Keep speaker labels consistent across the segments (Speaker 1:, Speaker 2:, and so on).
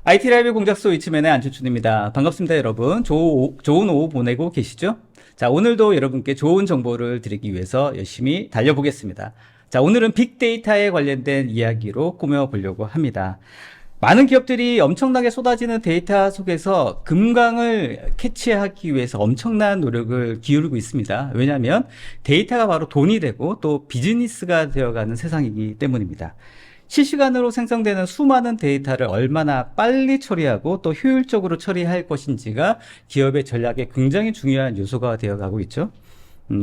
Speaker 1: IT 라이브 공작소 이츠맨의 안춘춘입니다. 반갑습니다, 여러분. 좋은 오후 보내고 계시죠? 자, 오늘도 여러분께 좋은 정보를 드리기 위해서 열심히 달려보겠습니다. 자, 오늘은 빅데이터에 관련된 이야기로 꾸며보려고 합니다. 많은 기업들이 엄청나게 쏟아지는 데이터 속에서 금강을 캐치하기 위해서 엄청난 노력을 기울이고 있습니다. 왜냐하면 데이터가 바로 돈이 되고 또 비즈니스가 되어가는 세상이기 때문입니다. 실시간으로 생성되는 수많은 데이터를 얼마나 빨리 처리하고 또 효율적으로 처리할 것인지가 기업의 전략에 굉장히 중요한 요소가 되어가고 있죠.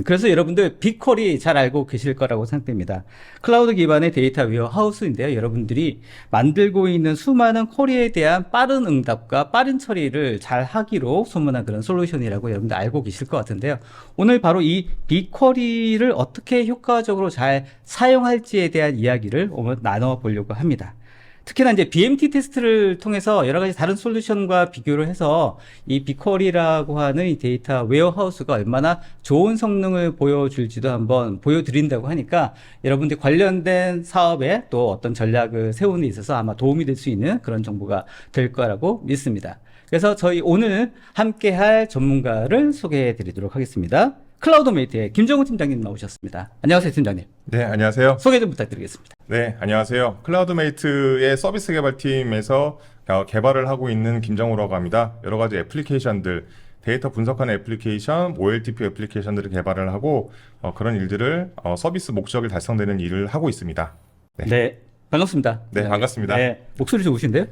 Speaker 1: 그래서 여러분들 빅쿼리 잘 알고 계실 거라고 생각됩니다. 클라우드 기반의 데이터 웨어하우스인데요. 여러분들이 만들고 있는 수많은 쿼리에 대한 빠른 응답과 빠른 처리를 잘 하기로 소문난 그런 솔루션이라고 여러분들 알고 계실 것 같은데요. 오늘 바로 이 빅쿼리를 어떻게 효과적으로 잘 사용할지에 대한 이야기를 오늘 나눠보려고 합니다. 특히나 이제 BMT 테스트를 통해서 여러 가지 다른 솔루션과 비교를 해서 이 빅쿼리라고 하는 이 데이터 웨어하우스가 얼마나 좋은 성능을 보여줄지도 한번 보여드린다고 하니까 여러분들 관련된 사업에 또 어떤 전략을 세우는 데 있어서 아마 도움이 될 수 있는 그런 정보가 될 거라고 믿습니다. 그래서 저희 오늘 함께 할 전문가를 소개해 드리도록 하겠습니다. 클라우드메이트의 김정우 팀장님 나오셨습니다. 안녕하세요, 팀장님.
Speaker 2: 네, 안녕하세요.
Speaker 1: 소개 좀 부탁드리겠습니다.
Speaker 2: 네, 안녕하세요. 클라우드메이트의 서비스 개발팀에서 개발을 하고 있는 김정우라고 합니다. 여러 가지 애플리케이션들, 데이터 분석하는 애플리케이션, OLTP 애플리케이션들을 개발을 하고 그런 일들을 서비스 목적이 달성되는 일을 하고 있습니다.
Speaker 1: 네, 네, 반갑습니다.
Speaker 2: 네, 반갑습니다.
Speaker 1: 네, 목소리 좋으신데요?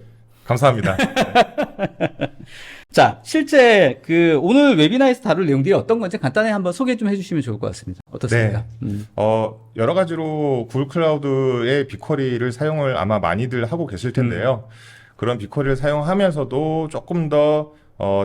Speaker 2: 감사합니다.
Speaker 1: 자, 실제 오늘 웨비나에서 다룰 내용들이 어떤 건지 간단히 한번 소개 좀 해주시면 좋을 것 같습니다. 어떻습니까?
Speaker 2: 네. 여러 가지로 구글 클라우드의 빅쿼리를 사용을 아마 많이들 하고 계실 텐데요. 그런 빅쿼리를 사용하면서도 조금 더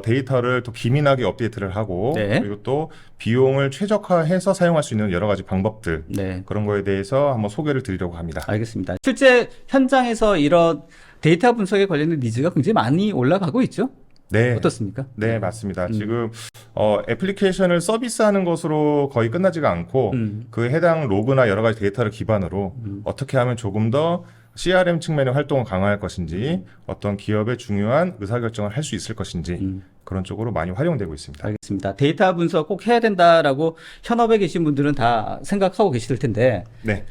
Speaker 2: 데이터를 또 기민하게 업데이트를 하고
Speaker 1: 네.
Speaker 2: 그리고 또 비용을 최적화해서 사용할 수 있는 여러 가지 방법들
Speaker 1: 네.
Speaker 2: 그런 거에 대해서 한번 소개를 드리려고 합니다.
Speaker 1: 알겠습니다. 실제 현장에서 이런 데이터 분석에 관련된 니즈가 굉장히 많이 올라가고 있죠?
Speaker 2: 네.
Speaker 1: 어떻습니까?
Speaker 2: 네, 맞습니다. 지금 애플리케이션을 서비스하는 것으로 거의 끝나지가 않고 그 해당 로그나 여러 가지 데이터를 기반으로 어떻게 하면 조금 더 CRM 측면의 활동을 강화할 것인지 어떤 기업의 중요한 의사결정을 할 수 있을 것인지 그런 쪽으로 많이 활용되고 있습니다.
Speaker 1: 알겠습니다. 데이터 분석 꼭 해야 된다라고 현업에 계신 분들은 다 생각하고 계실 텐데
Speaker 2: 네.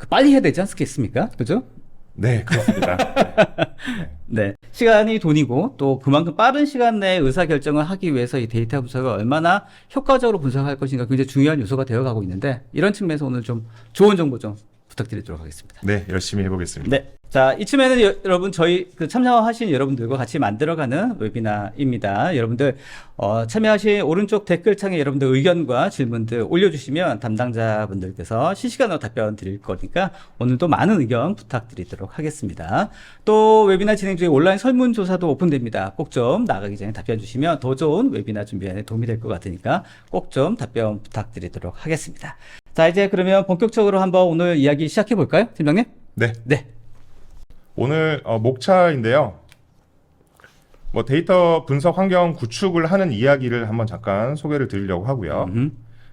Speaker 1: 빨리 해야 되지 않겠습니까? 그죠?
Speaker 2: 네, 그렇습니다.
Speaker 1: 네. 시간이 돈이고 또 그만큼 빠른 시간 내에 의사결정을 하기 위해서 이 데이터 분석을 얼마나 효과적으로 분석할 것인가 굉장히 중요한 요소가 되어가고 있는데 이런 측면에서 오늘 좀 좋은 정보 좀 부탁드리도록 하겠습니다.
Speaker 2: 네, 열심히 해보겠습니다.
Speaker 1: 네. 자, 이쯤에는 여러분 저희 참여하신 여러분들과 같이 만들어가는 웨비나입니다. 여러분들 참여하신 오른쪽 댓글창에 여러분들 의견과 질문들 올려주시면 담당자분들께서 실시간으로 답변 드릴 거니까 오늘도 많은 의견 부탁드리도록 하겠습니다. 또 웨비나 진행 중에 온라인 설문조사도 오픈됩니다. 꼭 좀 나가기 전에 답변 주시면 더 좋은 웨비나 준비에 도움이 될 것 같으니까 꼭 좀 답변 부탁드리도록 하겠습니다. 자, 이제 그러면 본격적으로 한번 오늘 이야기 시작해 볼까요, 팀장님?
Speaker 2: 네.
Speaker 1: 네.
Speaker 2: 오늘 목차인데요. 데이터 분석 환경 구축을 하는 이야기를 한번 잠깐 소개를 드리려고 하고요.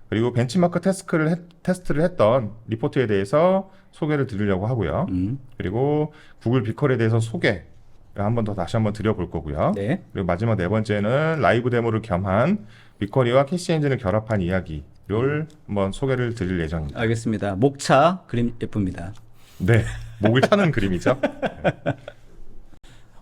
Speaker 2: 그리고 벤치마크 테스트를 했던 리포트에 대해서 소개를 드리려고 하고요. 그리고 구글 빅쿼리에 대해서 소개를 한번 더 다시 한번 드려볼 거고요.
Speaker 1: 네.
Speaker 2: 그리고 마지막 네 번째는 라이브 데모를 겸한 빅쿼리와 캐시 엔진을 결합한 이야기를 한번 소개를 드릴 예정입니다.
Speaker 1: 알겠습니다. 목차 그림 예쁩니다.
Speaker 2: 네, 목을 타는 그림이죠.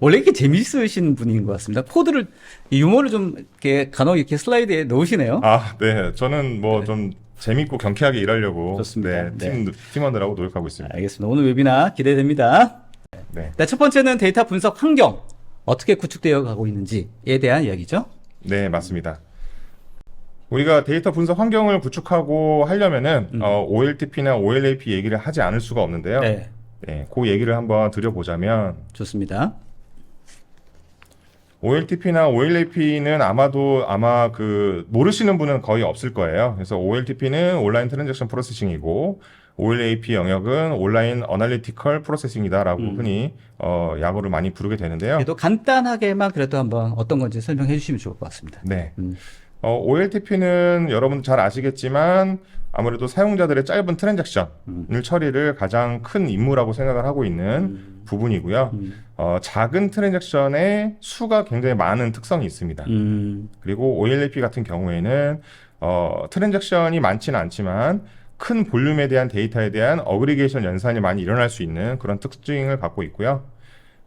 Speaker 1: 원래 이렇게 재밌으신 분인 것 같습니다. 코드를 유머를 좀 이렇게 간혹 이렇게 슬라이드에 넣으시네요.
Speaker 2: 아, 네, 저는 좀 재밌고 경쾌하게 일하려고
Speaker 1: 좋습니다.
Speaker 2: 팀원들하고 노력하고 있습니다.
Speaker 1: 알겠습니다. 오늘 웨비나 기대됩니다.
Speaker 2: 네,
Speaker 1: 네, 첫 번째는 데이터 분석 환경 어떻게 구축되어 가고 있는지에 대한 이야기죠.
Speaker 2: 네, 맞습니다. 우리가 데이터 분석 환경을 구축하고 하려면은 OLTP나 OLAP 얘기를 하지 않을 수가 없는데요.
Speaker 1: 네,
Speaker 2: 네, 그 얘기를 한번 드려보자면
Speaker 1: 좋습니다.
Speaker 2: OLTP나 OLAP는 아마 모르시는 분은 거의 없을 거예요. 그래서 OLTP는 온라인 트랜잭션 프로세싱이고 OLAP 영역은 온라인 어널리티컬 프로세싱이다라고 흔히 약어를 많이 부르게 되는데요.
Speaker 1: 그래도 간단하게만 그래도 한번 어떤 건지 설명해 주시면 좋을 것 같습니다.
Speaker 2: 네. OLTP는 여러분 잘 아시겠지만 아무래도 사용자들의 짧은 트랜잭션을 처리를 가장 큰 임무라고 생각을 하고 있는 부분이고요. 작은 트랜잭션의 수가 굉장히 많은 특성이 있습니다. 그리고 OLAP 같은 경우에는 트랜잭션이 많지는 않지만 큰 볼륨에 대한 데이터에 대한 어그리게이션 연산이 많이 일어날 수 있는 그런 특징을 갖고 있고요.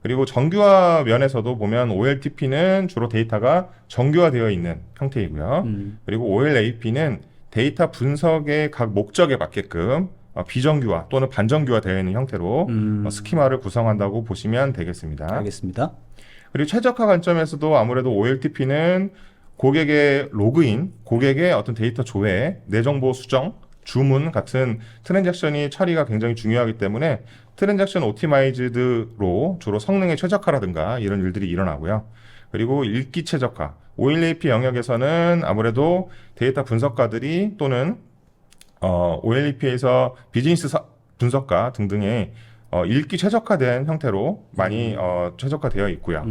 Speaker 2: 그리고 정규화 면에서도 보면 OLTP는 주로 데이터가 정규화되어 있는 형태이고요. 그리고 OLAP는 데이터 분석의 각 목적에 맞게끔 비정규화 또는 반정규화 되어 있는 형태로 스키마를 구성한다고 보시면 되겠습니다.
Speaker 1: 알겠습니다.
Speaker 2: 그리고 최적화 관점에서도 아무래도 OLTP는 고객의 로그인, 고객의 어떤 데이터 조회, 내 정보 수정, 주문 같은 트랜잭션이 처리가 굉장히 중요하기 때문에 트랜잭션 오티마이즈드로 주로 성능의 최적화라든가 이런 일들이 일어나고요. 그리고 읽기 최적화, OLAP 영역에서는 아무래도 데이터 분석가들이 또는 OLAP에서 비즈니스 분석가 등등의 읽기 최적화된 형태로 많이 최적화되어 있고요.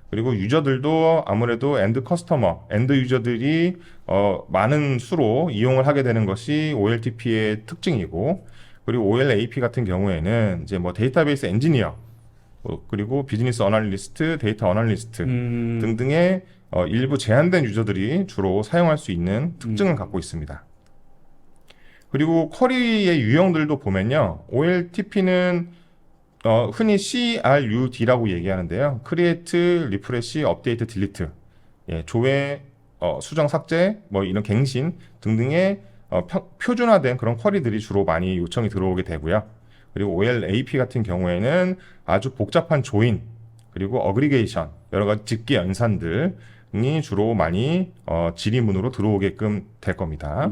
Speaker 2: 그리고 유저들도 아무래도 엔드 커스터머, 엔드 유저들이 많은 수로 이용을 하게 되는 것이 OLTP의 특징이고, 그리고 OLAP 같은 경우에는 이제 뭐 데이터베이스 엔지니어, 그리고 비즈니스 어널리스트, 데이터 어널리스트 등등의 일부 제한된 유저들이 주로 사용할 수 있는 특징을 갖고 있습니다. 그리고 쿼리의 유형들도 보면요, OLTP는 흔히 CRUD라고 얘기하는데요. Create, Refresh, Update, Delete, 조회, 수정, 삭제, 뭐 이런 갱신 등등의 표준화된 그런 쿼리들이 주로 많이 요청이 들어오게 되고요. 그리고 OLAP 같은 경우에는 아주 복잡한 조인, 그리고 어그리게이션, 여러 가지 집계 연산들이 주로 많이 질의문으로 들어오게끔 될 겁니다.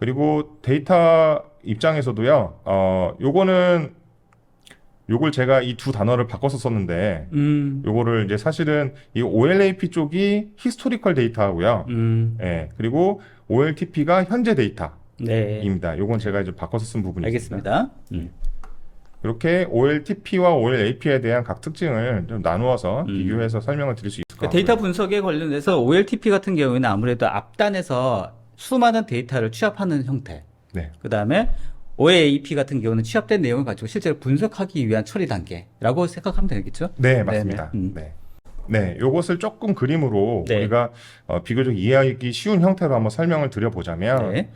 Speaker 2: 그리고 데이터 입장에서도요, 요걸 제가 이 두 단어를 바꿔서 썼는데, 요거를 이제 사실은 이 OLAP 쪽이 히스토리컬 데이터고요. 예, 그리고 OLTP가 현재 데이터입니다. 요건 제가 이제 바꿔서 쓴 부분이 있습니다.
Speaker 1: 알겠습니다.
Speaker 2: 이렇게 OLTP와 OLAP에 대한 각 특징을 좀 나누어서 비교해서 설명을 드릴 수 있을 것 같고요.
Speaker 1: 데이터 분석에 관련해서 OLTP 같은 경우에는 아무래도 앞단에서 수많은 데이터를 취합하는 형태.
Speaker 2: 네.
Speaker 1: 그 다음에 OLAP 같은 경우는 취합된 내용을 가지고 실제로 분석하기 위한 처리 단계라고 생각하면 되겠죠?
Speaker 2: 네, 맞습니다. 네. 네, 요것을 조금 그림으로 우리가 비교적 이해하기 쉬운 형태로 한번 설명을 드려보자면,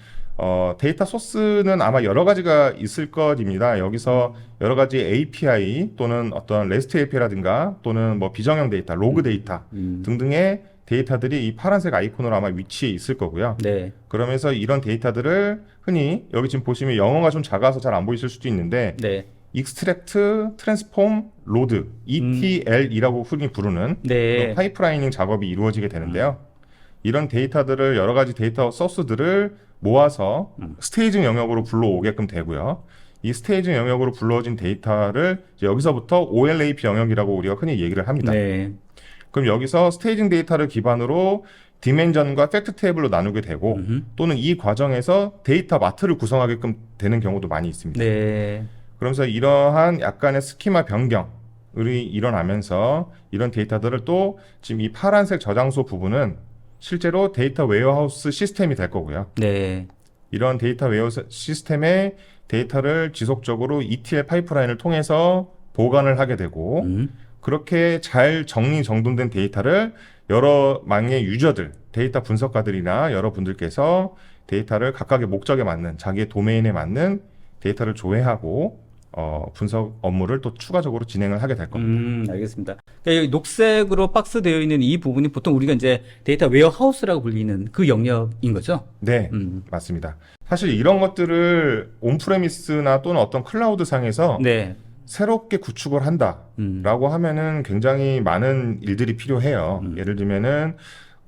Speaker 2: 데이터 소스는 아마 여러 가지가 있을 것입니다. 여기서 여러 가지 API 또는 어떤 REST API라든가 또는 뭐 비정형 데이터, 로그 데이터 등등의 데이터들이 이 파란색 아이콘으로 아마 위치해 있을 거고요.
Speaker 1: 네.
Speaker 2: 그러면서 이런 데이터들을 흔히 여기 지금 보시면 영어가 좀 작아서 잘 안 보이실 수도 있는데,
Speaker 1: 네.
Speaker 2: 익스트랙트, 트랜스폼, 로드, ETL이라고 흔히 부르는
Speaker 1: 네.
Speaker 2: 그런 파이프라이닝 작업이 이루어지게 되는데요. 이런 데이터들을 여러 가지 데이터 소스들을 모아서 스테이징 영역으로 불러오게끔 되고요. 이 스테이징 영역으로 불러진 데이터를 이제 여기서부터 OLAP 영역이라고 우리가 흔히 얘기를 합니다.
Speaker 1: 네.
Speaker 2: 그럼 여기서 스테이징 데이터를 기반으로 디멘전과 팩트 테이블로 나누게 되고, 또는 이 과정에서 데이터 마트를 구성하게끔 되는 경우도 많이 있습니다.
Speaker 1: 네.
Speaker 2: 그러면서 이러한 약간의 스키마 변경이 일어나면서 이런 데이터들을 또 지금 이 파란색 저장소 부분은 실제로 데이터 웨어하우스 시스템이 될 거고요.
Speaker 1: 네.
Speaker 2: 이런 데이터 웨어하우스 시스템의 데이터를 지속적으로 ETL 파이프라인을 통해서 보관을 하게 되고, 그렇게 잘 정리정돈된 데이터를 여러 망의 유저들, 데이터 분석가들이나 여러분들께서 데이터를 각각의 목적에 맞는, 자기의 도메인에 맞는 데이터를 조회하고 분석 업무를 또 추가적으로 진행을 하게 될 겁니다.
Speaker 1: 알겠습니다. 그러니까 여기 녹색으로 박스 되어 있는 이 부분이 보통 우리가 이제 데이터 웨어하우스라고 불리는 그 영역인 거죠?
Speaker 2: 네, 맞습니다. 사실 이런 것들을 온프레미스나 또는 어떤 클라우드 상에서
Speaker 1: 네.
Speaker 2: 새롭게 구축을 한다라고 하면은 굉장히 많은 일들이 필요해요. 예를 들면은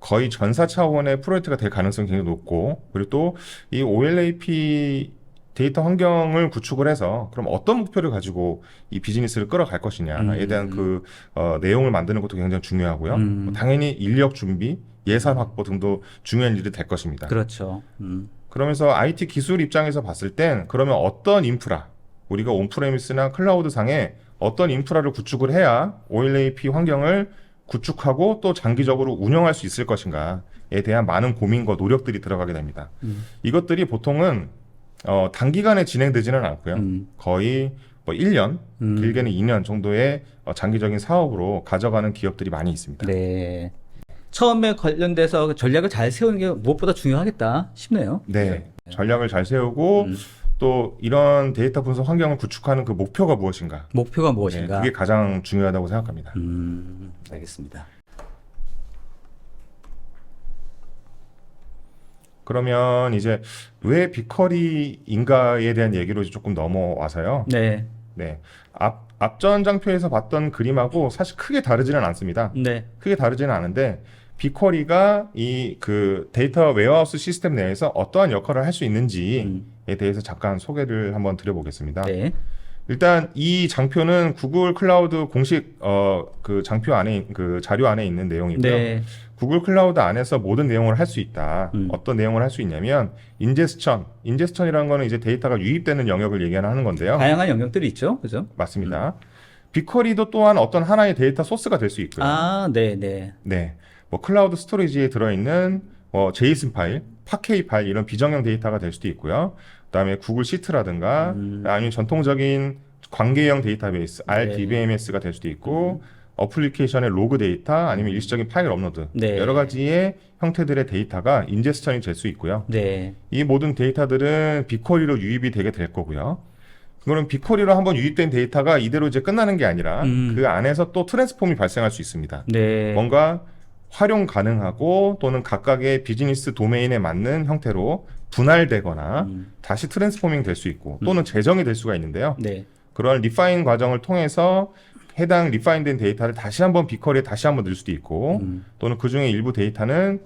Speaker 2: 거의 전사 차원의 프로젝트가 될 가능성이 굉장히 높고, 그리고 또 이 OLAP 데이터 환경을 구축을 해서 그럼 어떤 목표를 가지고 이 비즈니스를 끌어갈 것이냐에 대한 그 내용을 만드는 것도 굉장히 중요하고요. 당연히 인력 준비, 예산 확보 등도 중요한 일이 될 것입니다.
Speaker 1: 그렇죠.
Speaker 2: 그러면서 IT 기술 입장에서 봤을 땐 그러면 어떤 인프라, 우리가 온프레미스나 클라우드 상에 어떤 인프라를 구축을 해야 OLAP 환경을 구축하고 또 장기적으로 운영할 수 있을 것인가에 대한 많은 고민과 노력들이 들어가게 됩니다. 이것들이 보통은 단기간에 진행되지는 않고요. 거의 뭐 1년, 길게는 2년 정도의 장기적인 사업으로 가져가는 기업들이 많이 있습니다.
Speaker 1: 네. 처음에 관련돼서 전략을 잘 세우는 게 무엇보다 중요하겠다 싶네요.
Speaker 2: 네. 전략을 잘 세우고 또 이런 데이터 분석 환경을 구축하는 그 목표가 무엇인가?
Speaker 1: 목표가
Speaker 2: 네,
Speaker 1: 무엇인가?
Speaker 2: 그게 가장 중요하다고 생각합니다.
Speaker 1: 알겠습니다.
Speaker 2: 그러면 이제 왜 빅커리인가에 대한 얘기로 조금 넘어와서요.
Speaker 1: 네.
Speaker 2: 네. 앞전 장표에서 봤던 그림하고 사실 크게 다르지는 않습니다.
Speaker 1: 네.
Speaker 2: 크게 다르지는 않은데 빅쿼리가 이 그 데이터 웨어하우스 시스템 내에서 어떠한 역할을 할 수 있는지에 대해서 잠깐 소개를 한번 드려보겠습니다.
Speaker 1: 네.
Speaker 2: 일단 이 장표는 구글 클라우드 공식 그 장표 안에 그 자료 안에 있는 내용이고요.
Speaker 1: 네.
Speaker 2: 구글 클라우드 안에서 모든 내용을 할 수 있다. 어떤 내용을 할 수 있냐면 인제스천이라는 거는 이제 데이터가 유입되는 영역을 얘기하는 건데요.
Speaker 1: 다양한 영역들이 있죠. 그죠?
Speaker 2: 맞습니다. 빅쿼리도 또한 어떤 하나의 데이터 소스가 될 수 있고요.
Speaker 1: 아, 네, 네.
Speaker 2: 네, 뭐 클라우드 스토리지에 들어있는 제이슨 파일, 파케이 파일 이런 비정형 데이터가 될 수도 있고요. 그다음에 구글 시트라든가 아니면 전통적인 관계형 데이터베이스 RDBMS가 될 수도 있고 어플리케이션의 로그 데이터 아니면 일시적인 파일 업로드
Speaker 1: 네.
Speaker 2: 여러 가지의 형태들의 데이터가 인제스천이 될 수 있고요.
Speaker 1: 네.
Speaker 2: 이 모든 데이터들은 빅쿼리로 유입이 되게 될 거고요. 그거는 빅쿼리로 한번 유입된 데이터가 이대로 이제 끝나는 게 아니라 그 안에서 또 트랜스폼이 발생할 수 있습니다.
Speaker 1: 네.
Speaker 2: 뭔가 활용 가능하고 또는 각각의 비즈니스 도메인에 맞는 형태로 분할되거나 다시 트랜스포밍 될 수 있고 또는 재정이 될 수가 있는데요.
Speaker 1: 네.
Speaker 2: 그런 리파인 과정을 통해서 해당 리파인된 데이터를 다시 한번 빅쿼리에 다시 한번 넣을 수도 있고 또는 그 중에 일부 데이터는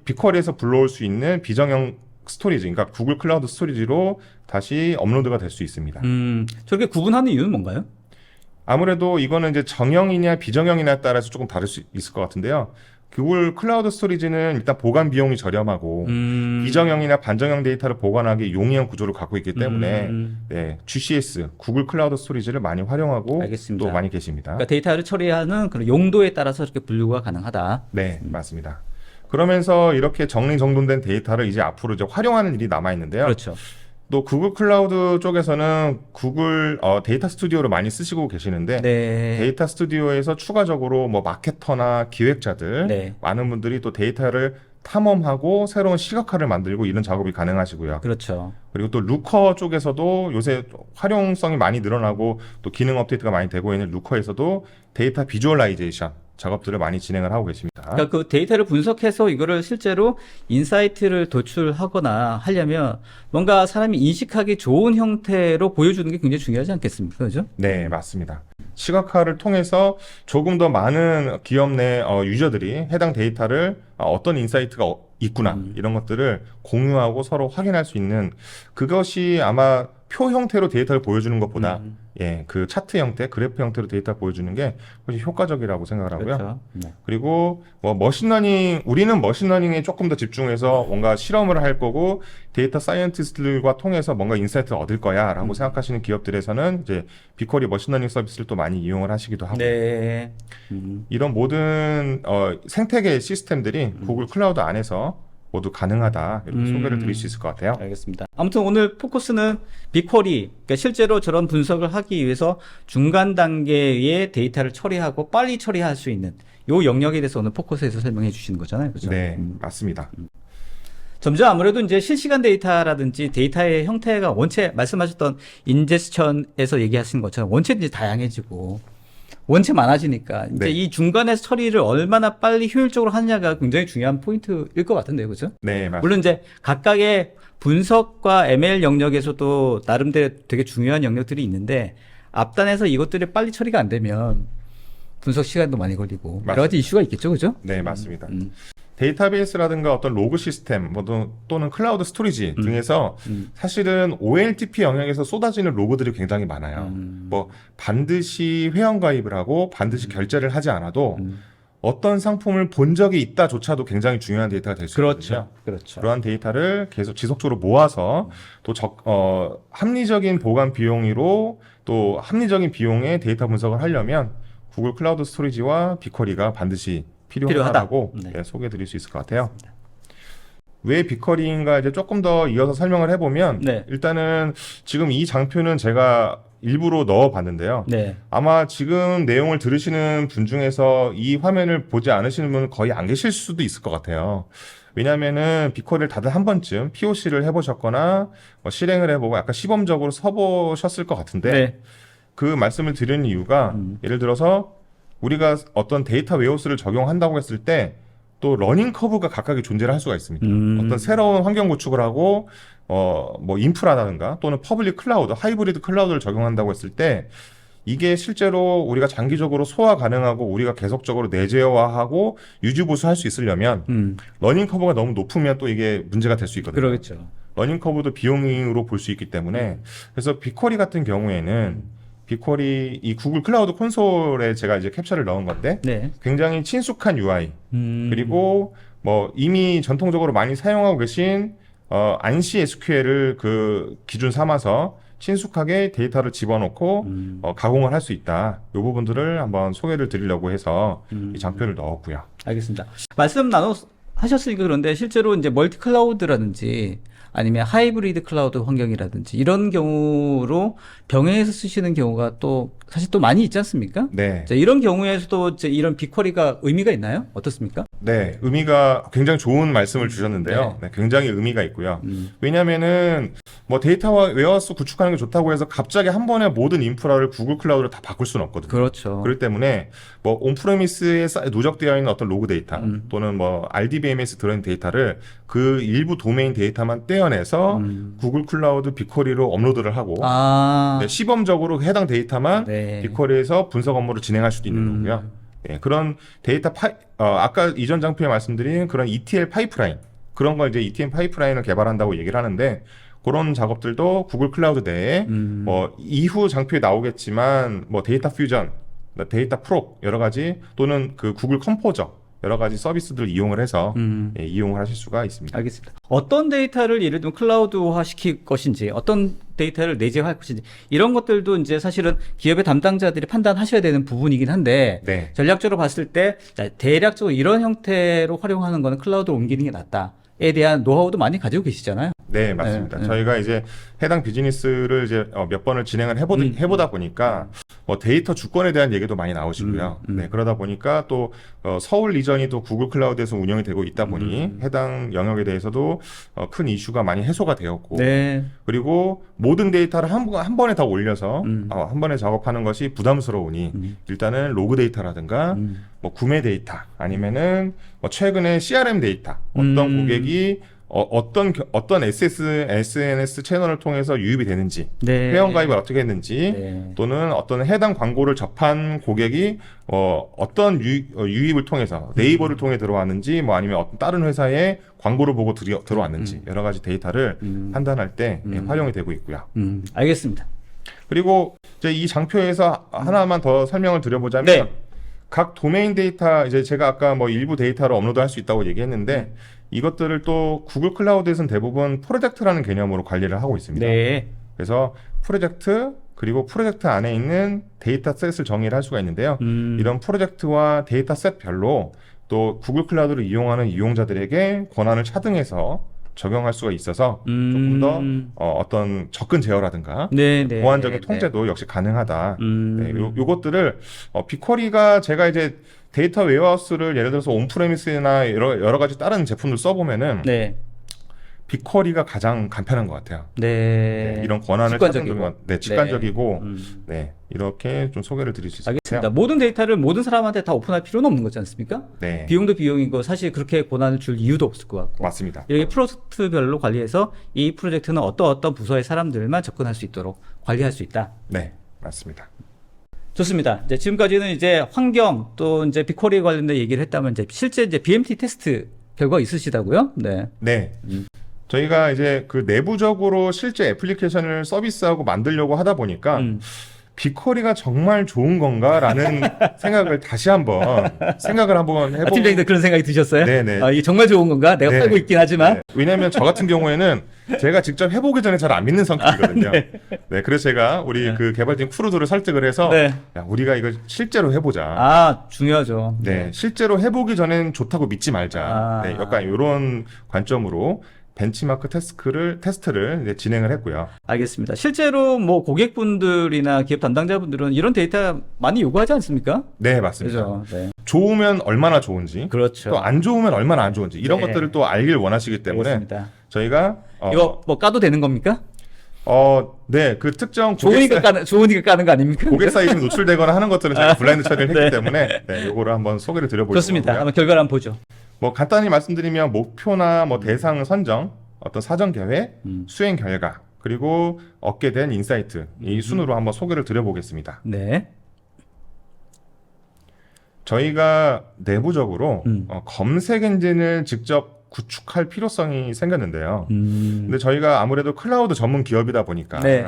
Speaker 2: 빅쿼리에서 불러올 수 있는 비정형 스토리지, 그러니까 구글 클라우드 스토리지로 다시 업로드가 될 수 있습니다.
Speaker 1: 저렇게 구분하는 이유는 뭔가요?
Speaker 2: 아무래도 이거는 이제 정형이냐 비정형이냐에 따라서 조금 다를 수 있을 것 같은데요. 구글 클라우드 스토리지는 일단 보관 비용이 저렴하고 비정형이나 반정형 데이터를 보관하기 용이한 구조를 갖고 있기 때문에 네, GCS, 구글 클라우드 스토리지를 많이 활용하고
Speaker 1: 알겠습니다.
Speaker 2: 또 많이 계십니다.
Speaker 1: 그러니까 데이터를 처리하는 그런 용도에 따라서 이렇게 분류가 가능하다.
Speaker 2: 네, 맞습니다. 그러면서 이렇게 정리정돈된 데이터를 이제 앞으로 이제 활용하는 일이 남아 있는데요.
Speaker 1: 그렇죠.
Speaker 2: 또 구글 클라우드 쪽에서는 구글 데이터 스튜디오를 많이 쓰시고 계시는데
Speaker 1: 네.
Speaker 2: 데이터 스튜디오에서 추가적으로 뭐 마케터나 기획자들
Speaker 1: 네.
Speaker 2: 많은 분들이 또 데이터를 탐험하고 새로운 시각화를 만들고 이런 작업이 가능하시고요.
Speaker 1: 그렇죠.
Speaker 2: 그리고 또 루커 쪽에서도 요새 활용성이 많이 늘어나고 또 기능 업데이트가 많이 되고 있는 루커에서도 데이터 비주얼라이제이션 작업들을 많이 진행을 하고 계십니다.
Speaker 1: 그러니까 그 데이터를 분석해서 이거를 실제로 인사이트를 도출하거나 하려면 뭔가 사람이 인식하기 좋은 형태로 보여주는 게 굉장히 중요하지 않겠습니까? 그죠?
Speaker 2: 네, 맞습니다. 시각화를 통해서 조금 더 많은 기업 내 유저들이 해당 데이터를 어떤 인사이트가 있구나 이런 것들을 공유하고 서로 확인할 수 있는 그것이 아마 표 형태로 데이터를 보여주는 것보다 예, 그 차트 형태, 그래프 형태로 데이터 보여주는 게 훨씬 효과적이라고 생각을 하고요.
Speaker 1: 그렇죠. 네.
Speaker 2: 그리고 뭐 머신러닝, 우리는 머신러닝에 조금 더 집중해서 뭔가 실험을 할 거고 데이터 사이언티스트들과 통해서 뭔가 인사이트를 얻을 거야라고 생각하시는 기업들에서는 이제 빅쿼리 머신러닝 서비스를 또 많이 이용을 하시기도 하고
Speaker 1: 네.
Speaker 2: 이런 모든 생태계 시스템들이 구글 클라우드 안에서 모두 가능하다 이렇게 소개를 드릴 수 있을 것 같아요.
Speaker 1: 알겠습니다. 아무튼 오늘 포커스는 빅쿼리, 그러니까 실제로 저런 분석을 하기 위해서 중간 단계의 데이터를 처리하고 빨리 처리할 수 있는 요 영역에 대해서 오늘 포커스에서 설명해 주시는 거잖아요. 그죠?
Speaker 2: 네, 맞습니다.
Speaker 1: 점점 아무래도 이제 실시간 데이터라든지 데이터의 형태가 원체 말씀하셨던 인제스천에서 얘기하시는 것처럼 원체 이제 다양해지고 원체 많아지니까 이제
Speaker 2: 네.
Speaker 1: 이 중간에서 처리를 얼마나 빨리 효율적으로 하느냐가 굉장히 중요한 포인트일 것 같은데요, 그죠?
Speaker 2: 네, 맞습니다.
Speaker 1: 물론 이제 각각의 분석과 ML 영역에서도 나름대로 되게 중요한 영역들이 있는데 앞단에서 이것들이 빨리 처리가 안 되면 분석 시간도 많이 걸리고 여러 가지 이슈가 있겠죠, 그죠?
Speaker 2: 네, 맞습니다. 데이터베이스라든가 어떤 로그 시스템 또는 클라우드 스토리지 등에서 사실은 OLTP 영역에서 쏟아지는 로그들이 굉장히 많아요. 뭐 반드시 회원 가입을 하고 반드시 결제를 하지 않아도 어떤 상품을 본 적이 있다조차도 굉장히 중요한 데이터가 될 수 있거든요.
Speaker 1: 그렇죠.
Speaker 2: 그러한 데이터를 계속 지속적으로 모아서 또 합리적인 보관 비용으로 또 합리적인 비용의 데이터 분석을 하려면 구글 클라우드 스토리지와 빅쿼리가 반드시 필요하다고
Speaker 1: 네.
Speaker 2: 예, 소개해드릴 수 있을 것 같아요. 왜 빅커리인가 이제 조금 더 이어서 설명을 해보면
Speaker 1: 네.
Speaker 2: 일단은 지금 이 장표는 제가 일부러 넣어봤는데요.
Speaker 1: 네.
Speaker 2: 아마 지금 내용을 들으시는 분 중에서 이 화면을 보지 않으시는 분은 거의 안 계실 수도 있을 것 같아요. 왜냐하면은 빅커리를 다들 한 번쯤 POC를 해보셨거나 뭐 실행을 해보고 약간 시범적으로 써보셨을 것 같은데
Speaker 1: 네.
Speaker 2: 그 말씀을 드리는 이유가 예를 들어서 우리가 어떤 데이터 웨어하우스를 적용한다고 했을 때 또 러닝 커브가 각각의 존재를 할 수가 있습니다. 어떤 새로운 환경 구축을 하고 뭐 인프라라든가 또는 퍼블릭 클라우드, 하이브리드 클라우드를 적용한다고 했을 때 이게 실제로 우리가 장기적으로 소화 가능하고 우리가 계속적으로 내재화하고 유지 보수할 수 있으려면 러닝 커브가 너무 높으면 또 이게 문제가 될 수 있거든요.
Speaker 1: 그러겠죠.
Speaker 2: 러닝 커브도 비용으로 볼 수 있기 때문에 그래서 빅쿼리 같은 경우에는 빅쿼리 이 구글 클라우드 콘솔에 제가 이제 캡처를 넣은 건데
Speaker 1: 네.
Speaker 2: 굉장히 친숙한 UI 그리고 뭐 이미 전통적으로 많이 사용하고 계신 안시 SQL을 그 기준 삼아서 친숙하게 데이터를 집어넣고 가공을 할 수 있다. 이 부분들을 한번 소개를 드리려고 해서 이 장표를 넣었고요.
Speaker 1: 알겠습니다. 말씀 하셨으니까 그런데 실제로 이제 멀티 클라우드라든지 아니면 하이브리드 클라우드 환경이라든지 이런 경우로 병행해서 쓰시는 경우가 또 사실 또 많이 있지 않습니까?
Speaker 2: 네.
Speaker 1: 자, 이런 경우에서도 이제 이런 빅쿼리가 의미가 있나요? 어떻습니까?
Speaker 2: 네, 의미가 굉장히 좋은 말씀을 주셨는데요. 네, 굉장히 의미가 있고요. 왜냐하면은 뭐 데이터 웨어하우스 구축하는 게 좋다고 해서 갑자기 한 번에 모든 인프라를 구글 클라우드로 다 바꿀 수는 없거든요.
Speaker 1: 그렇죠.
Speaker 2: 그렇기 때문에 뭐 온프레미스에 누적되어 있는 어떤 로그 데이터 또는 뭐 RDBMS 들어있는 데이터를 그 일부 도메인 데이터만 떼어내서 구글 클라우드 빅쿼리로 업로드를 하고 네, 시범적으로 해당 데이터만 빅쿼리에서 분석 업무를 진행할 수도 있는 거고요. 네, 그런 데이터 아까 이전 장표에 말씀드린 그런 ETL 파이프라인 그런 걸 이제 ETL 파이프라인을 개발한다고 얘기를 하는데 그런 작업들도 구글 클라우드 내에 뭐 이후 장표에 나오겠지만 뭐 데이터 퓨전, 데이터 프로 여러 가지 또는 그 구글 컴포저 여러 가지 서비스들을 이용을 해서 예, 이용을 하실 수가 있습니다.
Speaker 1: 알겠습니다. 어떤 데이터를 예를 들면 클라우드화 시킬 것인지, 어떤 데이터를 내재화할 것인지, 이런 것들도 이제 사실은 기업의 담당자들이 판단하셔야 되는 부분이긴 한데,
Speaker 2: 네.
Speaker 1: 전략적으로 봤을 때, 자, 대략적으로 이런 형태로 활용하는 거는 클라우드로 옮기는 게 낫다에 대한 노하우도 많이 가지고 계시잖아요.
Speaker 2: 네, 맞습니다. 저희가 이제 해당 비즈니스를 이제 몇 번을 진행을 해보다 보니까 뭐 데이터 주권에 대한 얘기도 많이 나오시고요. 네, 그러다 보니까 또 서울 리전이 또 구글 클라우드에서 운영이 되고 있다 보니 해당 영역에 대해서도 큰 이슈가 많이 해소가 되었고,
Speaker 1: 네.
Speaker 2: 그리고 모든 데이터를 한 번에 다 올려서 한 번에 작업하는 것이 부담스러우니 일단은 로그 데이터라든가 뭐 구매 데이터 아니면은 뭐 최근에 CRM 데이터 어떤 고객이 어떤 SNS 채널을 통해서 유입이 되는지,
Speaker 1: 네.
Speaker 2: 회원가입을 어떻게 했는지,
Speaker 1: 네.
Speaker 2: 또는 어떤 해당 광고를 접한 고객이 어떤 유입을 통해서 네이버를 통해 들어왔는지, 뭐 아니면 어떤 다른 회사의 광고를 보고 들어왔는지 여러 가지 데이터를 판단할 때 활용이 되고 있고요.
Speaker 1: 알겠습니다.
Speaker 2: 그리고 이제 이 장표에서 하나만 더 설명을 드려보자면.
Speaker 1: 네.
Speaker 2: 각 도메인 데이터 이제 제가 아까 뭐 일부 데이터를 업로드할 수 있다고 얘기했는데 이것들을 또 구글 클라우드에서는 대부분 프로젝트라는 개념으로 관리를 하고 있습니다.
Speaker 1: 네.
Speaker 2: 그래서 프로젝트 그리고 프로젝트 안에 있는 데이터셋을 정의를 할 수가 있는데요. 이런 프로젝트와 데이터셋별로 또 구글 클라우드를 이용하는 이용자들에게 권한을 차등해서 적용할 수가 있어서 조금 더 어떤 접근 제어라든가 보안적인 통제도 역시 가능하다. 네, 요것들을 빅쿼리가 제가 이제 데이터 웨어하우스를 예를 들어서 온프레미스나 여러 가지 다른 제품들 써보면은 빅쿼리가 가장 간편한 것 같아요.
Speaker 1: 네.
Speaker 2: 이런 권한을
Speaker 1: 직관적이고.
Speaker 2: 직관적이고 네, 이렇게 좀 소개를 드릴 수 있습니다.
Speaker 1: 알겠습니다. 모든 데이터를 모든 사람한테 다 오픈할 필요는 없는 거지 않습니까?
Speaker 2: 네.
Speaker 1: 비용도 비용이고 사실 그렇게 권한을 줄 이유도 없을 것 같고.
Speaker 2: 맞습니다.
Speaker 1: 이렇게 프로젝트별로 관리해서 이 프로젝트는 어떤 부서의 사람들만 접근할 수 있도록 관리할 수 있다.
Speaker 2: 네, 맞습니다.
Speaker 1: 좋습니다. 이제 지금까지는 이제 환경 또 이제 빅쿼리에 관련된 얘기를 했다면 이제 실제 이제 BMT 테스트 결과가 있으시다고요? 네.
Speaker 2: 네. 저희가 이제 그 내부적으로 실제 애플리케이션을 서비스하고 만들려고 하다 보니까 빅쿼리가 정말 좋은 건가라는 생각을 다시 한번 해보고.
Speaker 1: 팀장님도 그런 생각이 드셨어요?
Speaker 2: 네네.
Speaker 1: 이게 정말 좋은 건가? 내가
Speaker 2: 네.
Speaker 1: 팔고 있긴 하지만.
Speaker 2: 네. 왜냐하면 저 같은 경우에는 제가 직접 해보기 전에 잘 안 믿는 성격이거든요. 네. 그래서 제가 우리 그 개발팀 크루들을 설득을 해서
Speaker 1: 네.
Speaker 2: 야, 우리가 이거 실제로 해보자.
Speaker 1: 아, 중요하죠.
Speaker 2: 네, 실제로 해보기 전엔 좋다고 믿지 말자.
Speaker 1: 아.
Speaker 2: 네, 약간 이런 관점으로 벤치마크 테스트를 이제 진행을 했고요.
Speaker 1: 알겠습니다. 실제로 뭐 고객분들이나 기업 담당자분들은 이런 데이터 많이 요구하지 않습니까?
Speaker 2: 네, 맞습니다.
Speaker 1: 그죠? 네.
Speaker 2: 좋으면 얼마나 좋은지,
Speaker 1: 그렇죠.
Speaker 2: 또 안 좋으면 얼마나 안 좋은지 이런
Speaker 1: 네.
Speaker 2: 것들을 또 알길 원하시기 때문에
Speaker 1: 알겠습니다.
Speaker 2: 저희가
Speaker 1: 이거 뭐 까도 되는 겁니까?
Speaker 2: 네, 그 특정
Speaker 1: 좋으니까 까는 거 아닙니까?
Speaker 2: 고객사 이름이 노출되거나 하는 것들은 저희가 블라인드 처리를 했기
Speaker 1: 네.
Speaker 2: 때문에 네, 요거를 한번 소개를 드려보려고
Speaker 1: 좋습니다.
Speaker 2: 하고요.
Speaker 1: 한번 결과를 한번 보죠.
Speaker 2: 뭐 간단히 말씀드리면 목표나 뭐 대상 선정, 어떤 사전 계획, 수행 결과, 그리고 얻게 된 인사이트 이 순으로 한번 소개를 드려보겠습니다.
Speaker 1: 네.
Speaker 2: 저희가 내부적으로 검색 엔진을 직접 구축할 필요성이 생겼는데요. 근데 저희가 아무래도 클라우드 전문 기업이다 보니까
Speaker 1: 네.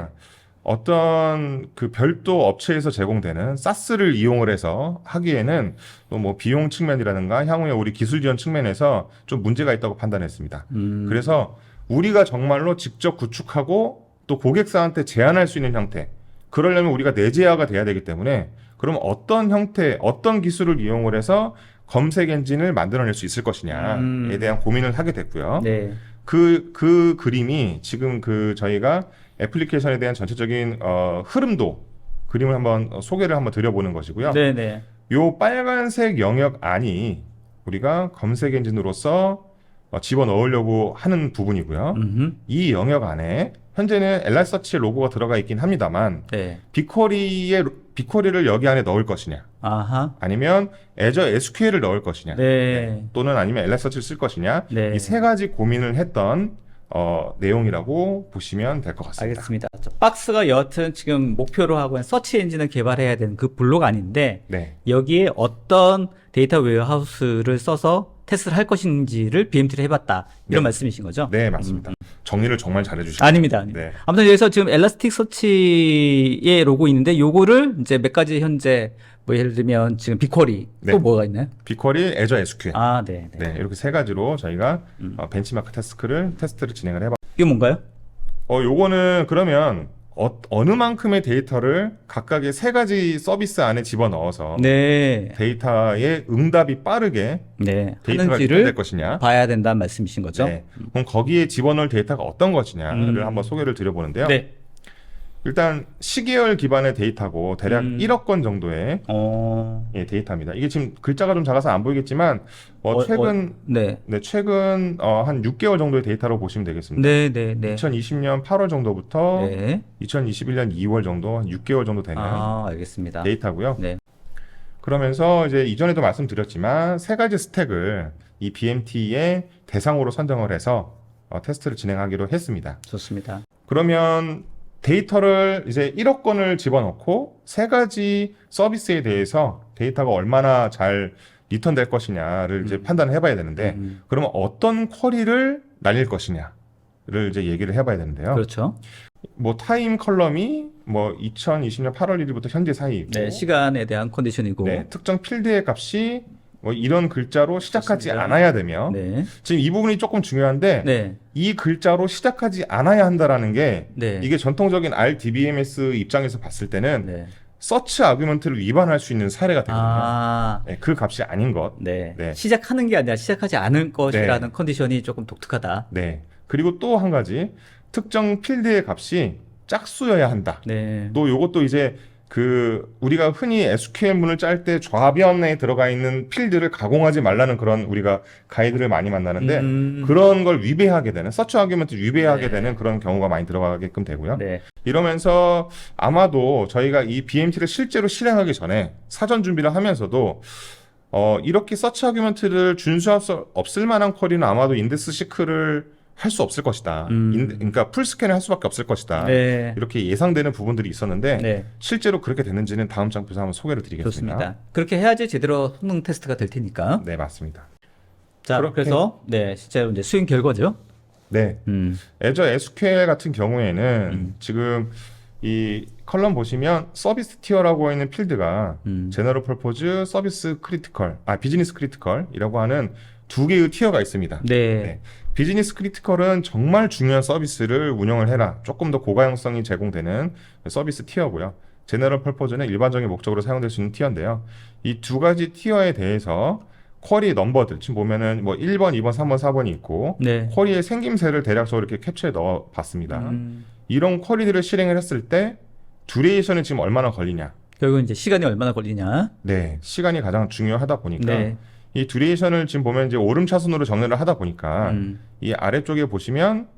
Speaker 2: 어떤 그 별도 업체에서 제공되는 사스를 이용을 해서 하기에는 또 뭐 비용 측면이라든가 향후에 우리 기술 지원 측면에서 좀 문제가 있다고 판단했습니다. 그래서 우리가 정말로 직접 구축하고 또 고객사한테 제안할 수 있는 형태, 그러려면 우리가 내재화가 돼야 되기 때문에 그럼 어떤 형태, 어떤 기술을 이용을 해서 검색 엔진을 만들어낼 수 있을 것이냐에 대한 고민을 하게 됐고요.
Speaker 1: 네.
Speaker 2: 그 그림이 지금 그 저희가 애플리케이션에 대한 전체적인 흐름도 그림을 한번 소개를 한번 드려보는 것이고요.
Speaker 1: 네네.
Speaker 2: 요 빨간색 영역 안이 우리가 검색 엔진으로서 집어넣으려고 하는 부분이고요. 이 영역 안에 현재는 엘라서치 로고가 들어가 있긴 합니다만
Speaker 1: 네.
Speaker 2: 빅쿼리를 여기 안에 넣을 것이냐,
Speaker 1: 아하.
Speaker 2: 아니면 애저 SQL을 넣을 것이냐,
Speaker 1: 네.
Speaker 2: 또는 아니면 엘라서치를 쓸 것이냐,
Speaker 1: 네.
Speaker 2: 이 세 가지 고민을 했던 내용이라고 보시면 될 것 같습니다.
Speaker 1: 알겠습니다. 박스가 여하튼 지금 목표로 하고 있는 서치 엔진을 개발해야 되는 그 블록 아닌데
Speaker 2: 네,
Speaker 1: 여기에 어떤 데이터 웨어하우스를 써서 테스트를 할 것인지를 BMT를 해봤다. 이런
Speaker 2: 네.
Speaker 1: 말씀이신 거죠?
Speaker 2: 네 맞습니다. 정리를 정말 잘해주시네요.
Speaker 1: 아닙니다.
Speaker 2: 네.
Speaker 1: 아무튼 여기서 지금 엘라스틱 서치의 로고 있는데 요거를 이제 몇 가지 현재 뭐 예를 들면 지금 빅쿼리
Speaker 2: 네.
Speaker 1: 또 뭐가 있나요?
Speaker 2: 빅쿼리, 애저 SQL.
Speaker 1: 아, 네.
Speaker 2: 네, 이렇게 세 가지로 저희가 벤치마크 테스트를 진행을 해봤.
Speaker 1: 이게 뭔가요?
Speaker 2: 요거는 그러면 어느 만큼의 데이터를 각각의 세 가지 서비스 안에 집어넣어서
Speaker 1: 네.
Speaker 2: 데이터의 응답이 빠르게
Speaker 1: 네.
Speaker 2: 데이터가
Speaker 1: 하는지를
Speaker 2: 될 것이냐.
Speaker 1: 봐야 된다는 말씀이신 거죠?
Speaker 2: 네. 그럼 거기에 집어넣을 데이터가 어떤 것이냐를 한번 소개를 드려보는데요.
Speaker 1: 네.
Speaker 2: 일단 시계열 기반의 데이터고 대략 1억 건 정도의 예, 데이터입니다. 이게 지금 글자가 좀 작아서 안 보이겠지만 최근
Speaker 1: 네.
Speaker 2: 최근 한 6개월 정도의 데이터로 보시면 되겠습니다.
Speaker 1: 네, 네, 네.
Speaker 2: 2020년 8월 정도부터
Speaker 1: 네.
Speaker 2: 2021년 2월 정도, 한 6개월 정도 되는
Speaker 1: 알겠습니다.
Speaker 2: 데이터고요.
Speaker 1: 네.
Speaker 2: 그러면서 이제 이전에도 말씀드렸지만 세 가지 스택을 이 BMT의 대상으로 선정을 해서 테스트를 진행하기로 했습니다.
Speaker 1: 좋습니다.
Speaker 2: 그러면 데이터를 이제 1억 건을 집어넣고 세 가지 서비스에 대해서 데이터가 얼마나 잘 리턴될 것이냐를 이제 판단을 해봐야 되는데 그러면 어떤 쿼리를 날릴 것이냐를 이제 얘기를 해봐야 되는데요.
Speaker 1: 그렇죠.
Speaker 2: 뭐 타임 컬럼이 뭐 2020년 8월 1일부터 현재 사이이고
Speaker 1: 네, 시간에 대한 컨디션이고.
Speaker 2: 네, 특정 필드의 값이 뭐 이런 글자로 시작하지
Speaker 1: 좋습니다.
Speaker 2: 않아야 되며
Speaker 1: 네.
Speaker 2: 지금 이 부분이 조금 중요한데
Speaker 1: 네.
Speaker 2: 이 글자로 시작하지 않아야 한다라는 게
Speaker 1: 네.
Speaker 2: 이게 전통적인 RDBMS 입장에서 봤을 때는
Speaker 1: 네.
Speaker 2: 서치 아규먼트를 위반할 수 있는 사례가 되거든요.
Speaker 1: 아.
Speaker 2: 네, 그 값이 아닌 것.
Speaker 1: 네.
Speaker 2: 네.
Speaker 1: 시작하는 게 아니라 시작하지 않을 것이라는 컨디션이 조금 독특하다.
Speaker 2: 네. 그리고 또 한 가지 특정 필드의 값이 짝수여야 한다.
Speaker 1: 네.
Speaker 2: 또 요것도 이제 그 우리가 흔히 SQL문을 짤 때 좌변에 들어가 있는 필드를 가공하지 말라는 그런 우리가 가이드를 많이 만나는데 그런 걸 위배하게 되는 서치 아규먼트 위배하게
Speaker 1: 네.
Speaker 2: 되는 그런 경우가 많이 들어가게끔 되고요.
Speaker 1: 네.
Speaker 2: 이러면서 아마도 저희가 이 BMT를 실제로 실행하기 전에 사전 준비를 하면서도 이렇게 서치 아규먼트를 준수할 수 없을 만한 쿼리는 아마도 인덱스 시크를 할 수 없을 것이다. 그러니까 풀 스캔을 할 수밖에 없을 것이다.
Speaker 1: 네.
Speaker 2: 이렇게 예상되는 부분들이 있었는데
Speaker 1: 네.
Speaker 2: 실제로 그렇게 됐는지는 다음 장표에서 한번 소개를 드리겠습니다.
Speaker 1: 좋습니다. 그렇게 해야지 제대로 성능 테스트가 될 테니까.
Speaker 2: 네, 맞습니다.
Speaker 1: 자,
Speaker 2: 그렇게-
Speaker 1: 그래서 네, 실제로 이제 수행 결과죠.
Speaker 2: 네, 애저 SQL 같은 경우에는 지금 이 컬럼 보시면 서비스 티어라고 있는 필드가 제너럴 퍼포즈, 서비스 크리티컬, 비즈니스 크리티컬이라고 하는 두 개의 티어가 있습니다.
Speaker 1: 네.
Speaker 2: 비즈니스 크리티컬은 정말 중요한 서비스를 운영을 해라. 조금 더 고가용성이 제공되는 서비스 티어고요. 제너럴 퍼포즈는 일반적인 목적으로 사용될 수 있는 티어인데요. 이 두 가지 티어에 대해서 쿼리 넘버들, 지금 보면은 뭐 1번, 2번, 3번, 4번이 있고
Speaker 1: 네.
Speaker 2: 쿼리의 생김새를 대략적으로 이렇게 캡처해 넣어 봤습니다. 이런 쿼리들을 실행을 했을 때 듀레이션이 지금 얼마나 걸리냐.
Speaker 1: 결국은 이제 시간이 얼마나 걸리냐.
Speaker 2: 네, 시간이 가장 중요하다 보니까
Speaker 1: 네.
Speaker 2: 이 듀레이션을 지금 보면 이제 오름차순으로 정렬을 하다 보니까 이 아래쪽에 보시면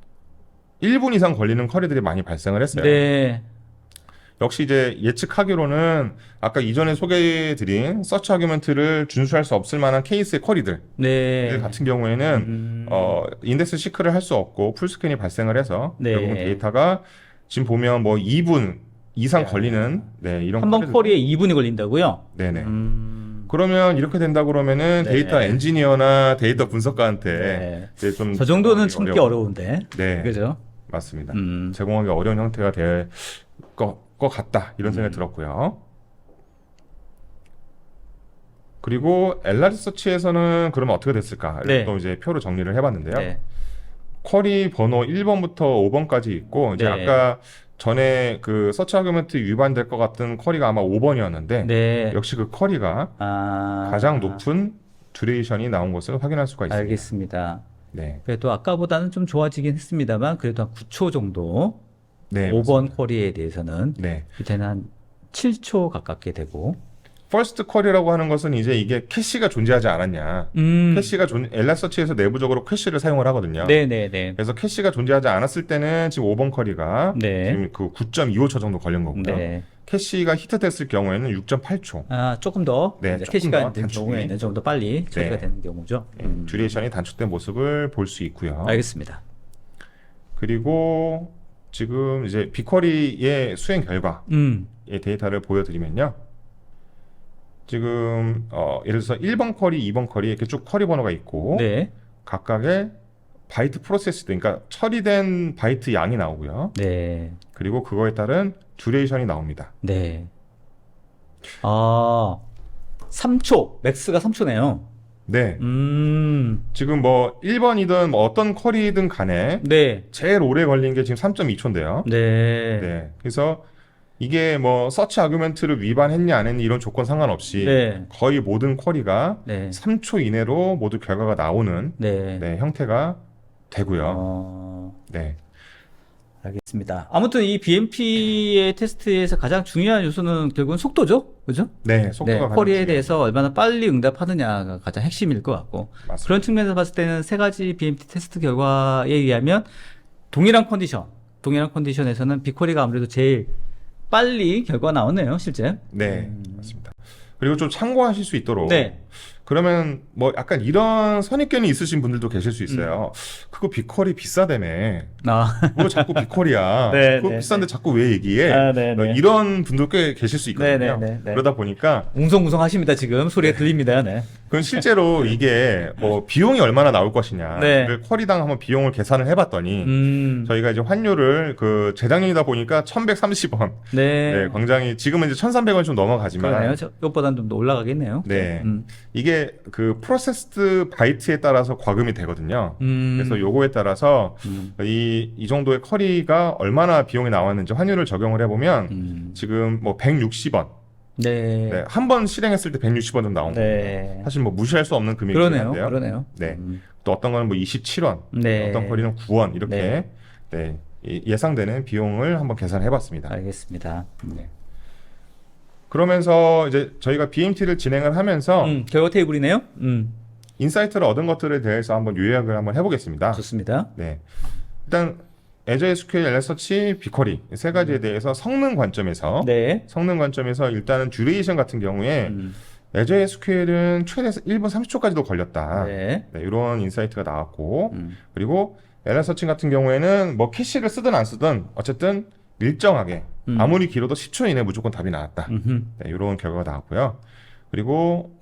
Speaker 2: 1분 이상 걸리는 쿼리들이 많이 발생을 했어요.
Speaker 1: 네.
Speaker 2: 역시 이제 예측하기로는 아까 이전에 소개해드린 서치 아규먼트를 준수할 수 없을 만한 케이스의 쿼리들
Speaker 1: 네.
Speaker 2: 같은 경우에는 인덱스 시크를 할 수 없고 풀스캔이 발생을 해서
Speaker 1: 네.
Speaker 2: 결국은 데이터가 지금 보면 뭐 2분 이상 걸리는 이런
Speaker 1: 한 번
Speaker 2: 쿼리들.
Speaker 1: 쿼리에 2분이 걸린다고요?
Speaker 2: 네네. 그러면 이렇게 된다 그러면은
Speaker 1: 네.
Speaker 2: 데이터 엔지니어나 데이터 분석가한테
Speaker 1: 네.
Speaker 2: 이제 좀
Speaker 1: 저 정도는 참기 어려운데.
Speaker 2: 네,
Speaker 1: 그죠?
Speaker 2: 맞습니다. 제공하기 어려운 형태가 될 것 같다 이런 생각이 들었고요. 그리고 엘라스서치에서는 그러면 어떻게 됐을까?
Speaker 1: 네.
Speaker 2: 또 이제 표로 정리를 해봤는데요.
Speaker 1: 네.
Speaker 2: 쿼리 번호 1번부터 5번까지 있고 이제
Speaker 1: 네.
Speaker 2: 아까 전에 그 서치 아규먼트 위반될 것 같은 쿼리가 아마 5번이었는데
Speaker 1: 네.
Speaker 2: 역시 그 쿼리가
Speaker 1: 아.
Speaker 2: 가장 높은 듀레이션이 나온 것을 확인할 수가 있습니다.
Speaker 1: 알겠습니다.
Speaker 2: 네.
Speaker 1: 그래도 아까보다는 좀 좋아지긴 했습니다.만 그래도 한 9초 정도.
Speaker 2: 네.
Speaker 1: 5번 쿼리에 대해서는
Speaker 2: 네.
Speaker 1: 밑에는 한 7초 가깝게 되고.
Speaker 2: 퍼스트 쿼리라고 하는 것은 이제 이게 캐시가 존재하지 않았냐. 캐시가 엘라서치에서 내부적으로 캐시를 사용을 하거든요.
Speaker 1: 네네네.
Speaker 2: 그래서 캐시가 존재하지 않았을 때는 지금 5번 쿼리가
Speaker 1: 네.
Speaker 2: 지금 그 9.25초 정도 걸린 거고요.
Speaker 1: 네.
Speaker 2: 캐시가 히트됐을 경우에는 6.8초.
Speaker 1: 아, 조금 더
Speaker 2: 네,
Speaker 1: 이제
Speaker 2: 조금
Speaker 1: 캐시가
Speaker 2: 더
Speaker 1: 된
Speaker 2: 단축이.
Speaker 1: 경우에는 좀 더 빨리 처리가
Speaker 2: 네.
Speaker 1: 되는 경우죠.
Speaker 2: 듀레이션이 단축된 모습을 볼 수 있고요.
Speaker 1: 알겠습니다.
Speaker 2: 그리고 지금 이제 빅쿼리의 수행 결과의 데이터를 보여드리면요. 지금 예를 들어서 1번 쿼리, 2번 쿼리 이렇게 쭉 쿼리 번호가 있고
Speaker 1: 네.
Speaker 2: 각각의 바이트 프로세스도 그러니까 처리된 바이트 양이 나오고요.
Speaker 1: 네.
Speaker 2: 그리고 그거에 따른 듀레이션이 나옵니다.
Speaker 1: 네. 아, 3초. 맥스가 3초네요.
Speaker 2: 네. 지금 뭐 1번이든 뭐 어떤 쿼리든 간에
Speaker 1: 네.
Speaker 2: 제일 오래 걸린 게 지금 3.2초인데요.
Speaker 1: 네.
Speaker 2: 네. 그래서 이게 뭐 서치 아규먼트를 위반했냐 안 했냐 이런 조건 상관없이
Speaker 1: 네.
Speaker 2: 거의 모든 쿼리가
Speaker 1: 네.
Speaker 2: 3초 이내로 모두 결과가 나오는
Speaker 1: 네.
Speaker 2: 형태가 되고요. 네.
Speaker 1: 알겠습니다. 아무튼 이 BMP의 테스트에서 가장 중요한 요소는 결국은 속도죠. 그죠?
Speaker 2: 네, 속도가
Speaker 1: 네,
Speaker 2: 가장
Speaker 1: 쿼리에
Speaker 2: 중요해요.
Speaker 1: 대해서 얼마나 빨리 응답하느냐가 가장 핵심일 것 같고.
Speaker 2: 맞습니다.
Speaker 1: 그런 측면에서 봤을 때는 세 가지 BMP 테스트 결과에 의하면 동일한 컨디션에서는 빅쿼리가 아무래도 제일 빨리 결과 나오네요, 실제.
Speaker 2: 네, 맞습니다. 그리고 좀 참고하실 수 있도록
Speaker 1: 네.
Speaker 2: 그러면 뭐 약간 이런 선입견이 있으신 분들도 계실 수 있어요. 그거 빅쿼리 비싸다며.
Speaker 1: 아,
Speaker 2: 뭐 자꾸 빅쿼리야.
Speaker 1: 네,
Speaker 2: 그거
Speaker 1: 네,
Speaker 2: 비싼데 자꾸 왜 얘기해?
Speaker 1: 아, 네, 네.
Speaker 2: 이런 분도 꽤 계실 수 있거든요.
Speaker 1: 네, 네, 네.
Speaker 2: 그러다 보니까
Speaker 1: 웅성웅성하십니다, 지금. 소리가 들립니다, 네.
Speaker 2: 그건 실제로 이게 뭐 비용이 얼마나 나올 것이냐.
Speaker 1: 네.
Speaker 2: 쿼리당 한번 비용을 계산을 해봤더니 저희가 이제 환율을 그 재작년이다 보니까 1,130원.
Speaker 1: 네.
Speaker 2: 네, 굉장히 지금은 이제 1,300원 좀 넘어가지만.
Speaker 1: 그러네요. 이것보다는 좀 더 올라가겠네요.
Speaker 2: 네. 이게 그 프로세스드 바이트에 따라서 과금이 되거든요. 그래서 요거에 따라서 이 정도의 쿼리가 얼마나 비용이 나왔는지 환율을 적용을 해보면 지금 뭐 160원.
Speaker 1: 네.
Speaker 2: 네, 한 번 실행했을 때 160원 정도 나온 거예요.
Speaker 1: 네.
Speaker 2: 사실 뭐 무시할 수 없는 금액이긴
Speaker 1: 그러네요.
Speaker 2: 한데요.
Speaker 1: 그러네요.
Speaker 2: 네. 또 어떤 거는 뭐 27원,
Speaker 1: 네.
Speaker 2: 어떤 쿼리는 9원 이렇게 네, 예상되는 비용을 한번 계산해봤습니다.
Speaker 1: 알겠습니다.
Speaker 2: 네. 그러면서 이제 저희가 BMT를 진행을 하면서
Speaker 1: 결과 테이블이네요.
Speaker 2: 인사이트를 얻은 것들에 대해서 한번 요약을 한번 해보겠습니다.
Speaker 1: 좋습니다.
Speaker 2: 네. 일단 Azure SQL, 엘라서치, 빅쿼리 세 가지에 대해서 성능 관점에서
Speaker 1: 네.
Speaker 2: 일단은 듀레이션 같은 경우에 Azure SQL은 최대 1분 30초까지도 걸렸다.
Speaker 1: 네.
Speaker 2: 네, 이런 인사이트가 나왔고 그리고 엘라서치 같은 경우에는 뭐 캐시를 쓰든 안 쓰든 어쨌든 일정하게 아무리 길어도 10초 이내 무조건 답이 나왔다. 네, 이런 결과가 나왔고요. 그리고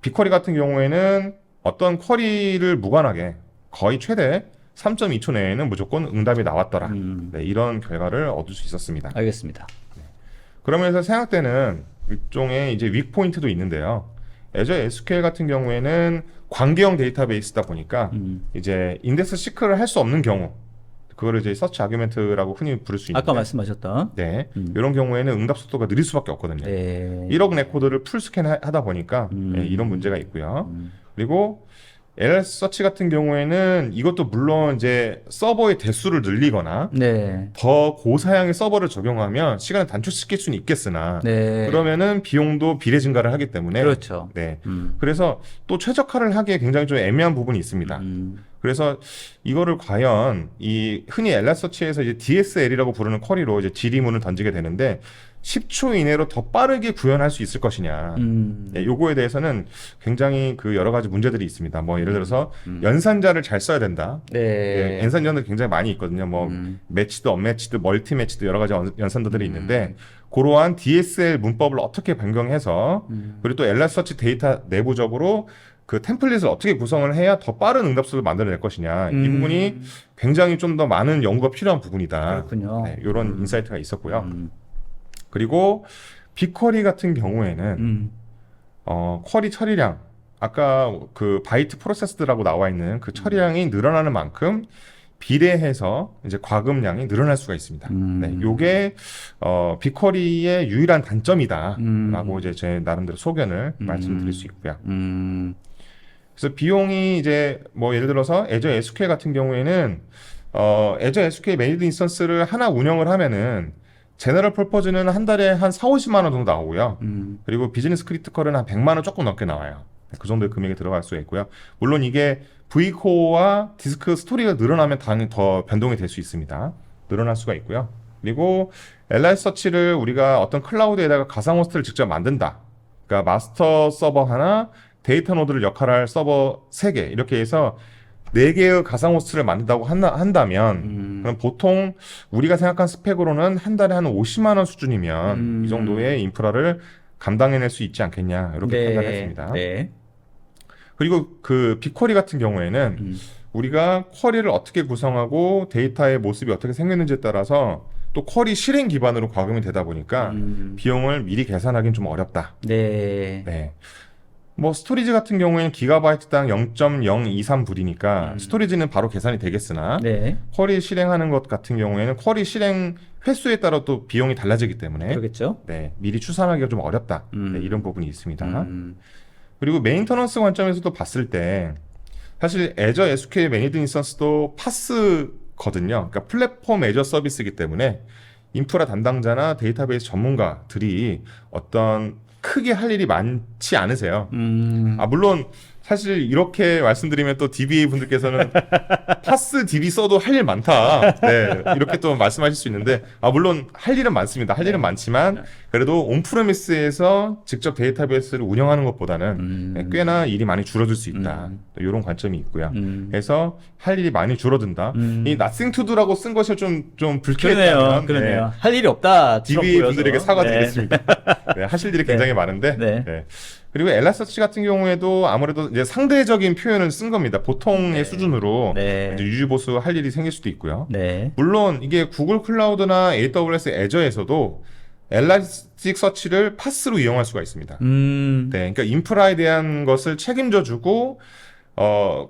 Speaker 2: 빅쿼리 같은 경우에는 어떤 쿼리를 무관하게 거의 최대 3.2초 내에는 무조건 응답이 나왔더라. 네, 이런 결과를 얻을 수 있었습니다.
Speaker 1: 알겠습니다.
Speaker 2: 그러면서 생각되는 일종의 이제 윅 포인트도 있는데요. 애저 SQL 같은 경우에는 관계형 데이터베이스다 보니까 이제 인덱스 시크를 할 수 없는 경우, 그거를 이제 서치 아규멘트라고 흔히 부를 수 있는데,
Speaker 1: 아까 말씀하셨던.
Speaker 2: 네, 이런 경우에는 응답 속도가 느릴 수밖에 없거든요.
Speaker 1: 네.
Speaker 2: 1억 레코드를 풀 스캔 하다 보니까 네, 이런 문제가 있고요. 그리고 LS 서치 같은 경우에는 이것도 물론 이제 서버의 대수를 늘리거나
Speaker 1: 네.
Speaker 2: 더 고사양의 서버를 적용하면 시간을 단축시킬 수는 있겠으나
Speaker 1: 네.
Speaker 2: 그러면은 비용도 비례 증가를 하기 때문에
Speaker 1: 그렇죠.
Speaker 2: 네. 그래서 또 최적화를 하기에 굉장히 좀 애매한 부분이 있습니다. 그래서 이거를 과연 이 흔히 엘라서치에서 이제 DSL이라고 부르는 쿼리로 이제 질의문을 던지게 되는데 10초 이내로 더 빠르게 구현할 수 있을 것이냐. 네, 요거에 대해서는 굉장히 그 여러 가지 문제들이 있습니다. 뭐 예를 들어서 연산자를 잘 써야 된다.
Speaker 1: 네.
Speaker 2: 예, 연산자는 굉장히 많이 있거든요. 뭐 매치드, 언매치드, 멀티 매치드 여러 가지 연산자들이 있는데 그러한 DSL 문법을 어떻게 변경해서 그리고 또 엘라서치 데이터 내부적으로 그 템플릿을 어떻게 구성을 해야 더 빠른 응답수를 만들어낼 것이냐. 이 부분이 굉장히 좀 더 많은 연구가 필요한 부분이다.
Speaker 1: 그렇군요.
Speaker 2: 네, 이런 인사이트가 있었고요. 그리고 빅쿼리 같은 경우에는 쿼리 처리량, 아까 그 바이트 프로세스라고 나와 있는 그 처리량이 늘어나는 만큼 비례해서 이제 과금량이 늘어날 수가 있습니다. 네, 요게 빅쿼리의 유일한 단점이다라고 이제 제 나름대로 소견을 말씀드릴 수 있고요. 그래서 비용이 이제 뭐 예를 들어서 애저 SQL 같은 경우에는 애저 SQL 메이드 인스턴스를 하나 운영을 하면은 제너럴 퍼포즈는 한 달에 한 4, 50만 원 정도 나오고요. 그리고 비즈니스 크리티컬은 한 100만 원 조금 넘게 나와요. 그 정도의 금액이 들어갈 수가 있고요. 물론 이게 V코어와 디스크 스토리가 늘어나면 당연히 더 변동이 될 수 있습니다. 늘어날 수가 있고요. 그리고 엘라이서치를 우리가 어떤 클라우드에다가 가상 호스트를 직접 만든다. 그러니까 마스터 서버 하나, 데이터 노드를 역할할 서버 3개 이렇게 해서 4개의 가상 호스트를 만든다고 한다면 그럼 보통 우리가 생각한 스펙으로는 한 달에 한 50만 원 수준이면 이 정도의 인프라를 감당해낼 수 있지 않겠냐 이렇게
Speaker 1: 네.
Speaker 2: 판단했습니다.
Speaker 1: 네.
Speaker 2: 그리고 그 빅쿼리 같은 경우에는 우리가 쿼리를 어떻게 구성하고 데이터의 모습이 어떻게 생겼는지에 따라서 또 쿼리 실행 기반으로 과금이 되다 보니까 비용을 미리 계산하기는 좀 어렵다.
Speaker 1: 네.
Speaker 2: 네. 뭐 스토리지 같은 경우에는 기가바이트당 0.023불이니까 스토리지는 바로 계산이 되겠으나
Speaker 1: 네.
Speaker 2: 쿼리 실행하는 것 같은 경우에는 쿼리 실행 횟수에 따라 또 비용이 달라지기 때문에
Speaker 1: 그러겠죠.
Speaker 2: 네, 미리 추산하기가 좀 어렵다. 네, 이런 부분이 있습니다. 그리고 메인터넌스 관점에서도 봤을 때 사실 애저 SQL 매니드 인스턴스도 파스거든요. 그러니까 플랫폼 애저 서비스이기 때문에 인프라 담당자나 데이터베이스 전문가들이 어떤 크게 할 일이 많지 않으세요. 물론 사실 이렇게 말씀드리면 또 DBA 분들께서는 파스 DB 써도 할 일 많다. 네, 이렇게 또 말씀하실 수 있는데 물론 할 일은 많습니다. 할 일은 많지만 그래도 온프레미스에서 직접 데이터베이스를 운영하는 것보다는 네, 꽤나 일이 많이 줄어들 수 있다. 이런 관점이 있고요. 그래서 할 일이 많이 줄어든다. 이 nothing to do라고 쓴 것이 좀 불쾌했다면
Speaker 1: 그러네요.
Speaker 2: 네,
Speaker 1: 할 일이 없다.
Speaker 2: DBA 분들에게 사과드리겠습니다. 네, 하실 일이 굉장히 많은데.
Speaker 1: 네.
Speaker 2: 네. 그리고 엘라서치 같은 경우에도 아무래도 이제 상대적인 표현을 쓴 겁니다. 보통의 수준으로
Speaker 1: 네.
Speaker 2: 이제 유지보수 할 일이 생길 수도 있고요.
Speaker 1: 네.
Speaker 2: 물론 이게 구글 클라우드나 AWS 애저에서도 엘라스틱 서치를 파스로 이용할 수가 있습니다. 네, 그러니까 인프라에 대한 것을 책임져주고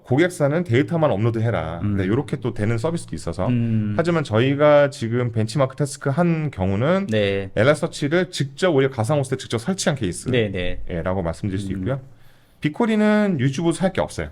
Speaker 2: 고객사는 데이터만 업로드해라. 네, 이렇게 또 되는 서비스도 있어서. 하지만 저희가 지금 벤치마크 태스크 한 경우는
Speaker 1: 네.
Speaker 2: 엘라서치를 직접 우리 가상 호스트에 직접 설치한 케이스.
Speaker 1: 네, 네.
Speaker 2: 라고 말씀드릴 수 있고요. 빅쿼리는 유지보수 할 게 없어요.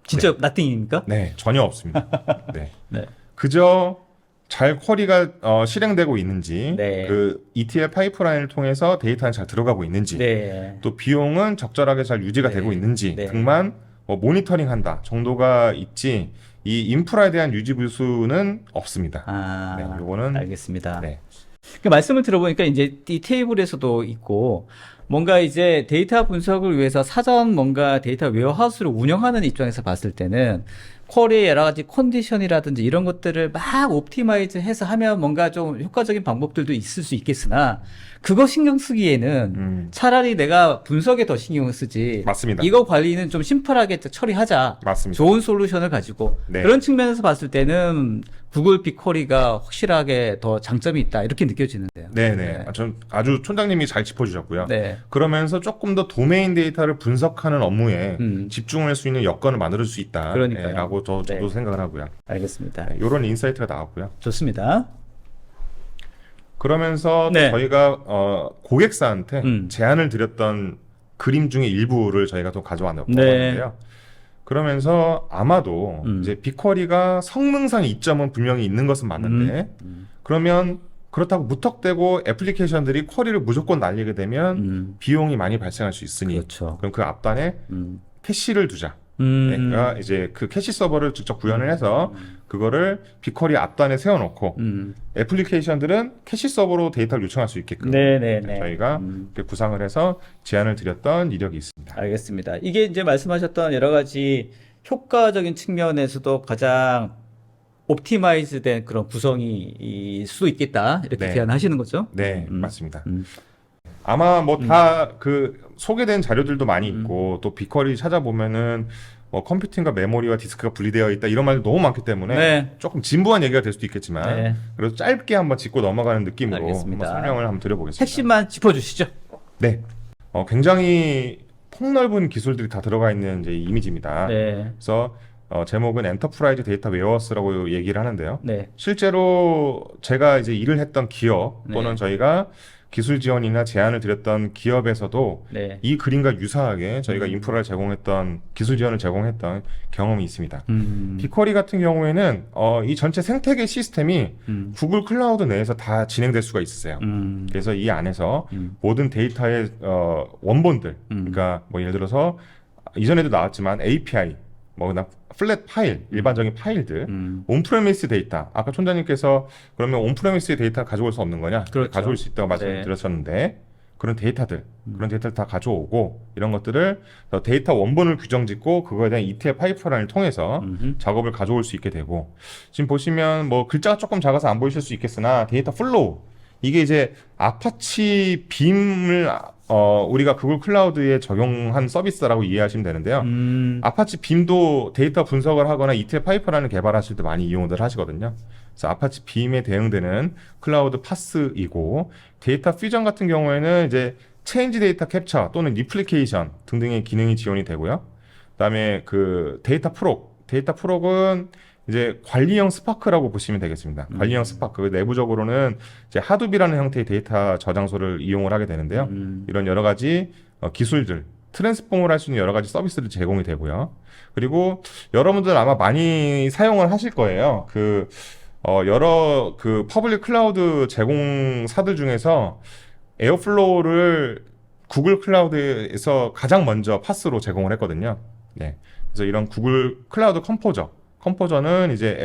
Speaker 1: 진짜 나띵입니까?
Speaker 2: 네, 전혀 없습니다. 네.
Speaker 1: 네.
Speaker 2: 그저 잘 쿼리가 실행되고 있는지,
Speaker 1: 네.
Speaker 2: 그 ETL 파이프라인을 통해서 데이터는 잘 들어가고 있는지,
Speaker 1: 네.
Speaker 2: 또 비용은 적절하게 잘 유지가
Speaker 1: 네.
Speaker 2: 되고 있는지
Speaker 1: 네.
Speaker 2: 등만 모니터링한다 정도가 있지 이 인프라에 대한 유지 보수는 없습니다. 네, 요거는
Speaker 1: 알겠습니다.
Speaker 2: 네.
Speaker 1: 그 말씀을 들어보니까 이제 이 테이블에서도 있고 뭔가 이제 데이터 분석을 위해서 사전 뭔가 데이터 웨어하우스를 운영하는 입장에서 봤을 때는 쿼리의 여러 가지 컨디션이라든지 이런 것들을 막 옵티마이즈 해서 하면 뭔가 좀 효과적인 방법들도 있을 수 있겠으나 그거 신경 쓰기에는 차라리 내가 분석에 더 신경을 쓰지.
Speaker 2: 맞습니다.
Speaker 1: 이거 관리는 좀 심플하게 처리하자.
Speaker 2: 맞습니다.
Speaker 1: 좋은 솔루션을 가지고
Speaker 2: 네.
Speaker 1: 그런 측면에서 봤을 때는 구글 빅쿼리가 확실하게 더 장점이 있다 이렇게 느껴지는데요.
Speaker 2: 네네. 전 아주 촌장님이 잘 짚어주셨고요.
Speaker 1: 네.
Speaker 2: 그러면서 조금 더 도메인 데이터를 분석하는 업무에 집중할 수 있는 여건을 만들 수 있다.
Speaker 1: 그러니까요.
Speaker 2: 라고 저도
Speaker 1: 네.
Speaker 2: 생각을 하고요.
Speaker 1: 알겠습니다.
Speaker 2: 이런 인사이트가 나왔고요.
Speaker 1: 좋습니다.
Speaker 2: 그러면서 또
Speaker 1: 네.
Speaker 2: 저희가 고객사한테
Speaker 1: 음.
Speaker 2: 제안을 드렸던 그림 중에 일부를 저희가 또 가져왔는데요.
Speaker 1: 네.
Speaker 2: 그러면서 아마도 이제 빅쿼리가 성능상 이점은 분명히 있는 것은 맞는데 그러면 그렇다고 무턱대고 애플리케이션들이 쿼리를 무조건 날리게 되면 비용이 많이 발생할 수 있으니
Speaker 1: 그렇죠.
Speaker 2: 그럼 그 앞단에 캐시를 두자.
Speaker 1: 음.
Speaker 2: 그러니까 이제 그 캐시 서버를 직접 구현을 해서 그거를 빅쿼리 앞단에 세워놓고 애플리케이션들은 캐시 서버로 데이터를 요청할 수 있게끔
Speaker 1: 네네네.
Speaker 2: 저희가 이렇게 구상을 해서 제안을 드렸던 이력이 있습니다.
Speaker 1: 알겠습니다. 이게 이제 말씀하셨던 여러 가지 효과적인 측면에서도 가장 옵티마이즈된 그런 구성이 수도 있겠다 이렇게
Speaker 2: 네.
Speaker 1: 제안하시는 거죠?
Speaker 2: 네, 맞습니다.
Speaker 1: 음.
Speaker 2: 아마 뭐 다 그 소개된 자료들도 많이 있고 또 빅쿼리 찾아보면은 뭐 컴퓨팅과 메모리와 디스크가 분리되어 있다 이런 말도 너무 많기 때문에
Speaker 1: 네.
Speaker 2: 조금 진부한 얘기가 될 수도 있겠지만
Speaker 1: 네.
Speaker 2: 그래서 짧게 한번 짚고 넘어가는 느낌으로
Speaker 1: 알겠습니다.
Speaker 2: 한번 설명을 한번 드려보겠습니다.
Speaker 1: 핵심만 짚어주시죠.
Speaker 2: 네, 굉장히 폭넓은 기술들이 다 들어가 있는 이제 이미지입니다.
Speaker 1: 네.
Speaker 2: 그래서 제목은 엔터프라이즈 데이터 웨어하우스라고 얘기를 하는데요.
Speaker 1: 네.
Speaker 2: 실제로 제가 이제 일을 했던 기업 또는
Speaker 1: 네.
Speaker 2: 저희가 기술 지원이나 제안을 드렸던 기업에서도
Speaker 1: 네.
Speaker 2: 이 그림과 유사하게 저희가 인프라를 제공했던 기술 지원을 제공했던 경험이 있습니다. 빅쿼리 같은 경우에는 이 전체 생태계 시스템이 구글 클라우드 내에서 다 진행될 수가 있어요. 그래서 이 안에서 모든 데이터의 원본들, 그러니까 뭐 예를 들어서 이전에도 나왔지만 API, 뭐나 플랫 파일, 일반적인 파일들, 온프레미스 데이터. 아까 촌장님께서 그러면 온프레미스 데이터 가져올 수 없는 거냐?
Speaker 1: 그렇죠.
Speaker 2: 가져올 수 있다고 말씀드렸었는데 그런 데이터들, 그런 데이터를 다 가져오고 이런 것들을 데이터 원본을 규정짓고 그거에 대한 ETL 파이프라인을 통해서 작업을 가져올 수 있게 되고 지금 보시면 뭐 글자가 조금 작아서 안 보이실 수 있겠으나 데이터 플로우 이게 이제 아파치 빔을 우리가 구글 클라우드에 적용한 서비스라고 이해하시면 되는데요. 아파치 빔도 데이터 분석을 하거나 ETL 파이프라인을 개발하실 때 많이 이용들 하시거든요. 그래서 아파치 빔에 대응되는 클라우드 파스이고 데이터 퓨전 같은 경우에는 이제 체인지 데이터 캡처 또는 리플리케이션 등등의 기능이 지원이 되고요. 그다음에 그 데이터 프록은 이제 관리형 스파크라고 보시면 되겠습니다. 관리형 스파크 내부적으로는 이제 하둡이라는 형태의 데이터 저장소를 이용을 하게 되는데요. 이런 여러 가지 기술들 트랜스폼을 할 수 있는 여러 가지 서비스를 제공이 되고요. 그리고 여러분들 아마 많이 사용을 하실 거예요. 여러 그 퍼블릭 클라우드 제공사들 중에서 에어플로우를 구글 클라우드에서 가장 먼저 파스로 제공을 했거든요. 네. 그래서 이런 구글 클라우드 컴포저는 이제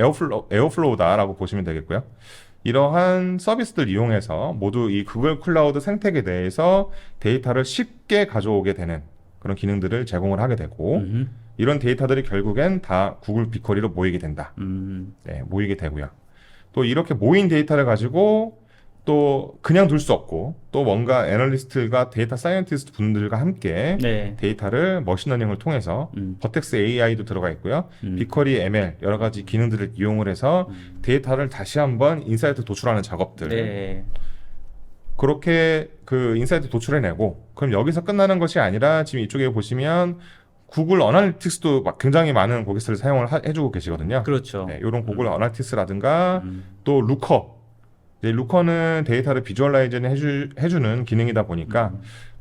Speaker 2: 에어플로우다라고 보시면 되겠고요. 이러한 서비스들 이용해서 모두 이 구글 클라우드 생태계 내에서 데이터를 쉽게 가져오게 되는 그런 기능들을 제공을 하게 되고 이런 데이터들이 결국엔 다 구글 빅쿼리로 모이게 된다. 네, 모이게 되고요. 또 이렇게 모인 데이터를 가지고 또 그냥 둘 수 없고 또 뭔가 애널리스트가 데이터 사이언티스트 분들과 함께
Speaker 1: 네.
Speaker 2: 데이터를 머신러닝을 통해서 버텍스 AI도 들어가 있고요. 빅쿼리 ML 여러 가지 기능들을 이용을 해서 데이터를 다시 한번 인사이트 도출하는 작업들
Speaker 1: 네.
Speaker 2: 그렇게 그 인사이트 도출해내고 그럼 여기서 끝나는 것이 아니라 지금 이쪽에 보시면 구글 어널리틱스도 굉장히 많은 고객사를 사용을 해주고 계시거든요.
Speaker 1: 그렇죠.
Speaker 2: 네, 이런 구글 어널리틱스라든가 또 루커 이제 루커는 데이터를 비주얼라이징 해주는 기능이다 보니까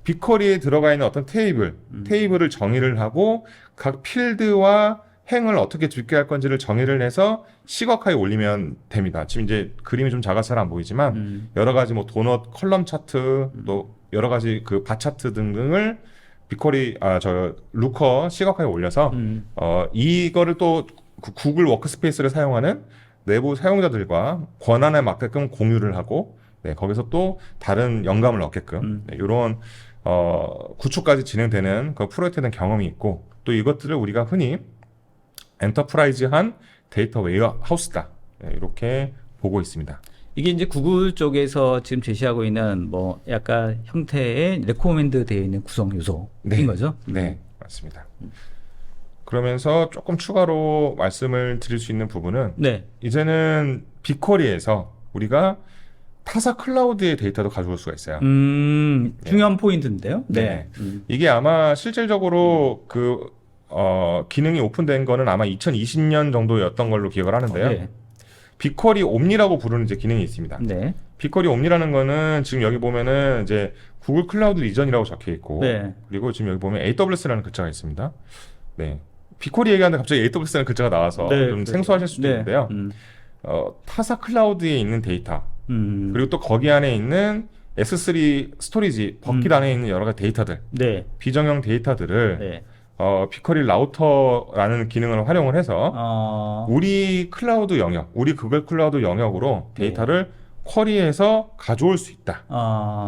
Speaker 2: 빅쿼리에 들어가 있는 어떤 테이블을 정의를 하고 각 필드와 행을 어떻게 집계할 건지를 정의를 해서 시각화에 올리면 됩니다. 지금 이제 그림이 좀 작아서 잘 안 보이지만 여러 가지 뭐 도넛 컬럼 차트 또 여러 가지 그 바 차트 등등을 루커 시각화에 올려서 이거를 또 구글 워크스페이스를 사용하는 내부 사용자들과 권한에 맞게끔 공유를 하고 네, 거기서 또 다른 영감을 얻게끔 네, 이런 구축까지 진행되는 그 프로젝트에 대한 경험이 있고 또 이것들을 우리가 흔히 엔터프라이즈한 데이터 웨어하우스다. 네, 이렇게 보고 있습니다.
Speaker 1: 이게 이제 구글 쪽에서 지금 제시하고 있는 뭐 약간 형태의 레코멘드 되어 있는 구성 요소인
Speaker 2: 네.
Speaker 1: 거죠?
Speaker 2: 네, 맞습니다. 그러면서 조금 추가로 말씀을 드릴 수 있는 부분은
Speaker 1: 네.
Speaker 2: 이제는 빅쿼리에서 우리가 타사 클라우드의 데이터도 가져올 수가 있어요.
Speaker 1: 중요한 포인트인데요.
Speaker 2: 네. 이게 아마 실질적으로 기능이 오픈된 거는 아마 2020년 정도였던 걸로 기억을 하는데요.
Speaker 1: 네.
Speaker 2: 빅쿼리 옴니라고 부르는 이제 기능이 있습니다.
Speaker 1: 네.
Speaker 2: 빅쿼리 옴니라는 거는 지금 여기 보면은 이제 구글 클라우드 리전이라고 적혀 있고,
Speaker 1: 네.
Speaker 2: 그리고 지금 여기 보면 AWS라는 글자가 있습니다. 네. 빅쿼리 얘기하는데 갑자기 AWS라는 글자가 나와서
Speaker 1: 네,
Speaker 2: 좀
Speaker 1: 그렇죠.
Speaker 2: 생소하실 수도
Speaker 1: 네.
Speaker 2: 있는데요. 타사 클라우드에 있는 데이터, 그리고 또 거기 안에 있는 S3 스토리지, 버킷 안에 있는 여러 가지 데이터들,
Speaker 1: 네.
Speaker 2: 비정형 데이터들을
Speaker 1: 네.
Speaker 2: 빅쿼리 라우터라는 기능을 활용을 해서 우리 클라우드 영역, 우리 구글 클라우드 영역으로 데이터를 쿼리해서 가져올 수 있다.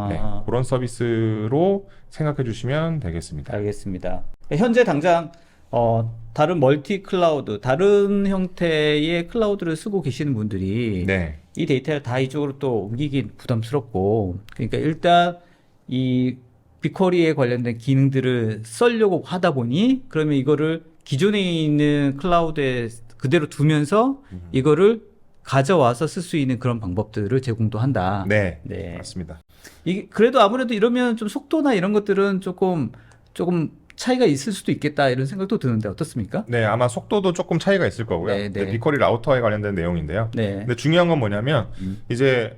Speaker 2: 네, 그런 서비스로 생각해 주시면 되겠습니다.
Speaker 1: 알겠습니다. 현재 당장 다른 멀티 클라우드, 다른 형태의 클라우드를 쓰고 계시는 분들이
Speaker 2: 네.
Speaker 1: 이 데이터를 다 이쪽으로 또 옮기긴 부담스럽고, 그러니까 일단 이 빅쿼리에 관련된 기능들을 쓰려고 하다 보니 그러면 이거를 기존에 있는 클라우드에 그대로 두면서 이거를 가져와서 쓸 수 있는 그런 방법들을 제공도 한다.
Speaker 2: 네.
Speaker 1: 네.
Speaker 2: 맞습니다.
Speaker 1: 이게 그래도 아무래도 이러면 좀 속도나 이런 것들은 조금 차이가 있을 수도 있겠다 이런 생각도 드는데 어떻습니까?
Speaker 2: 네, 아마 속도도 조금 차이가 있을 거고요.
Speaker 1: 네, 네.
Speaker 2: 빅쿼리 라우터에 관련된 내용인데요.
Speaker 1: 네.
Speaker 2: 근데 중요한 건 뭐냐면 이제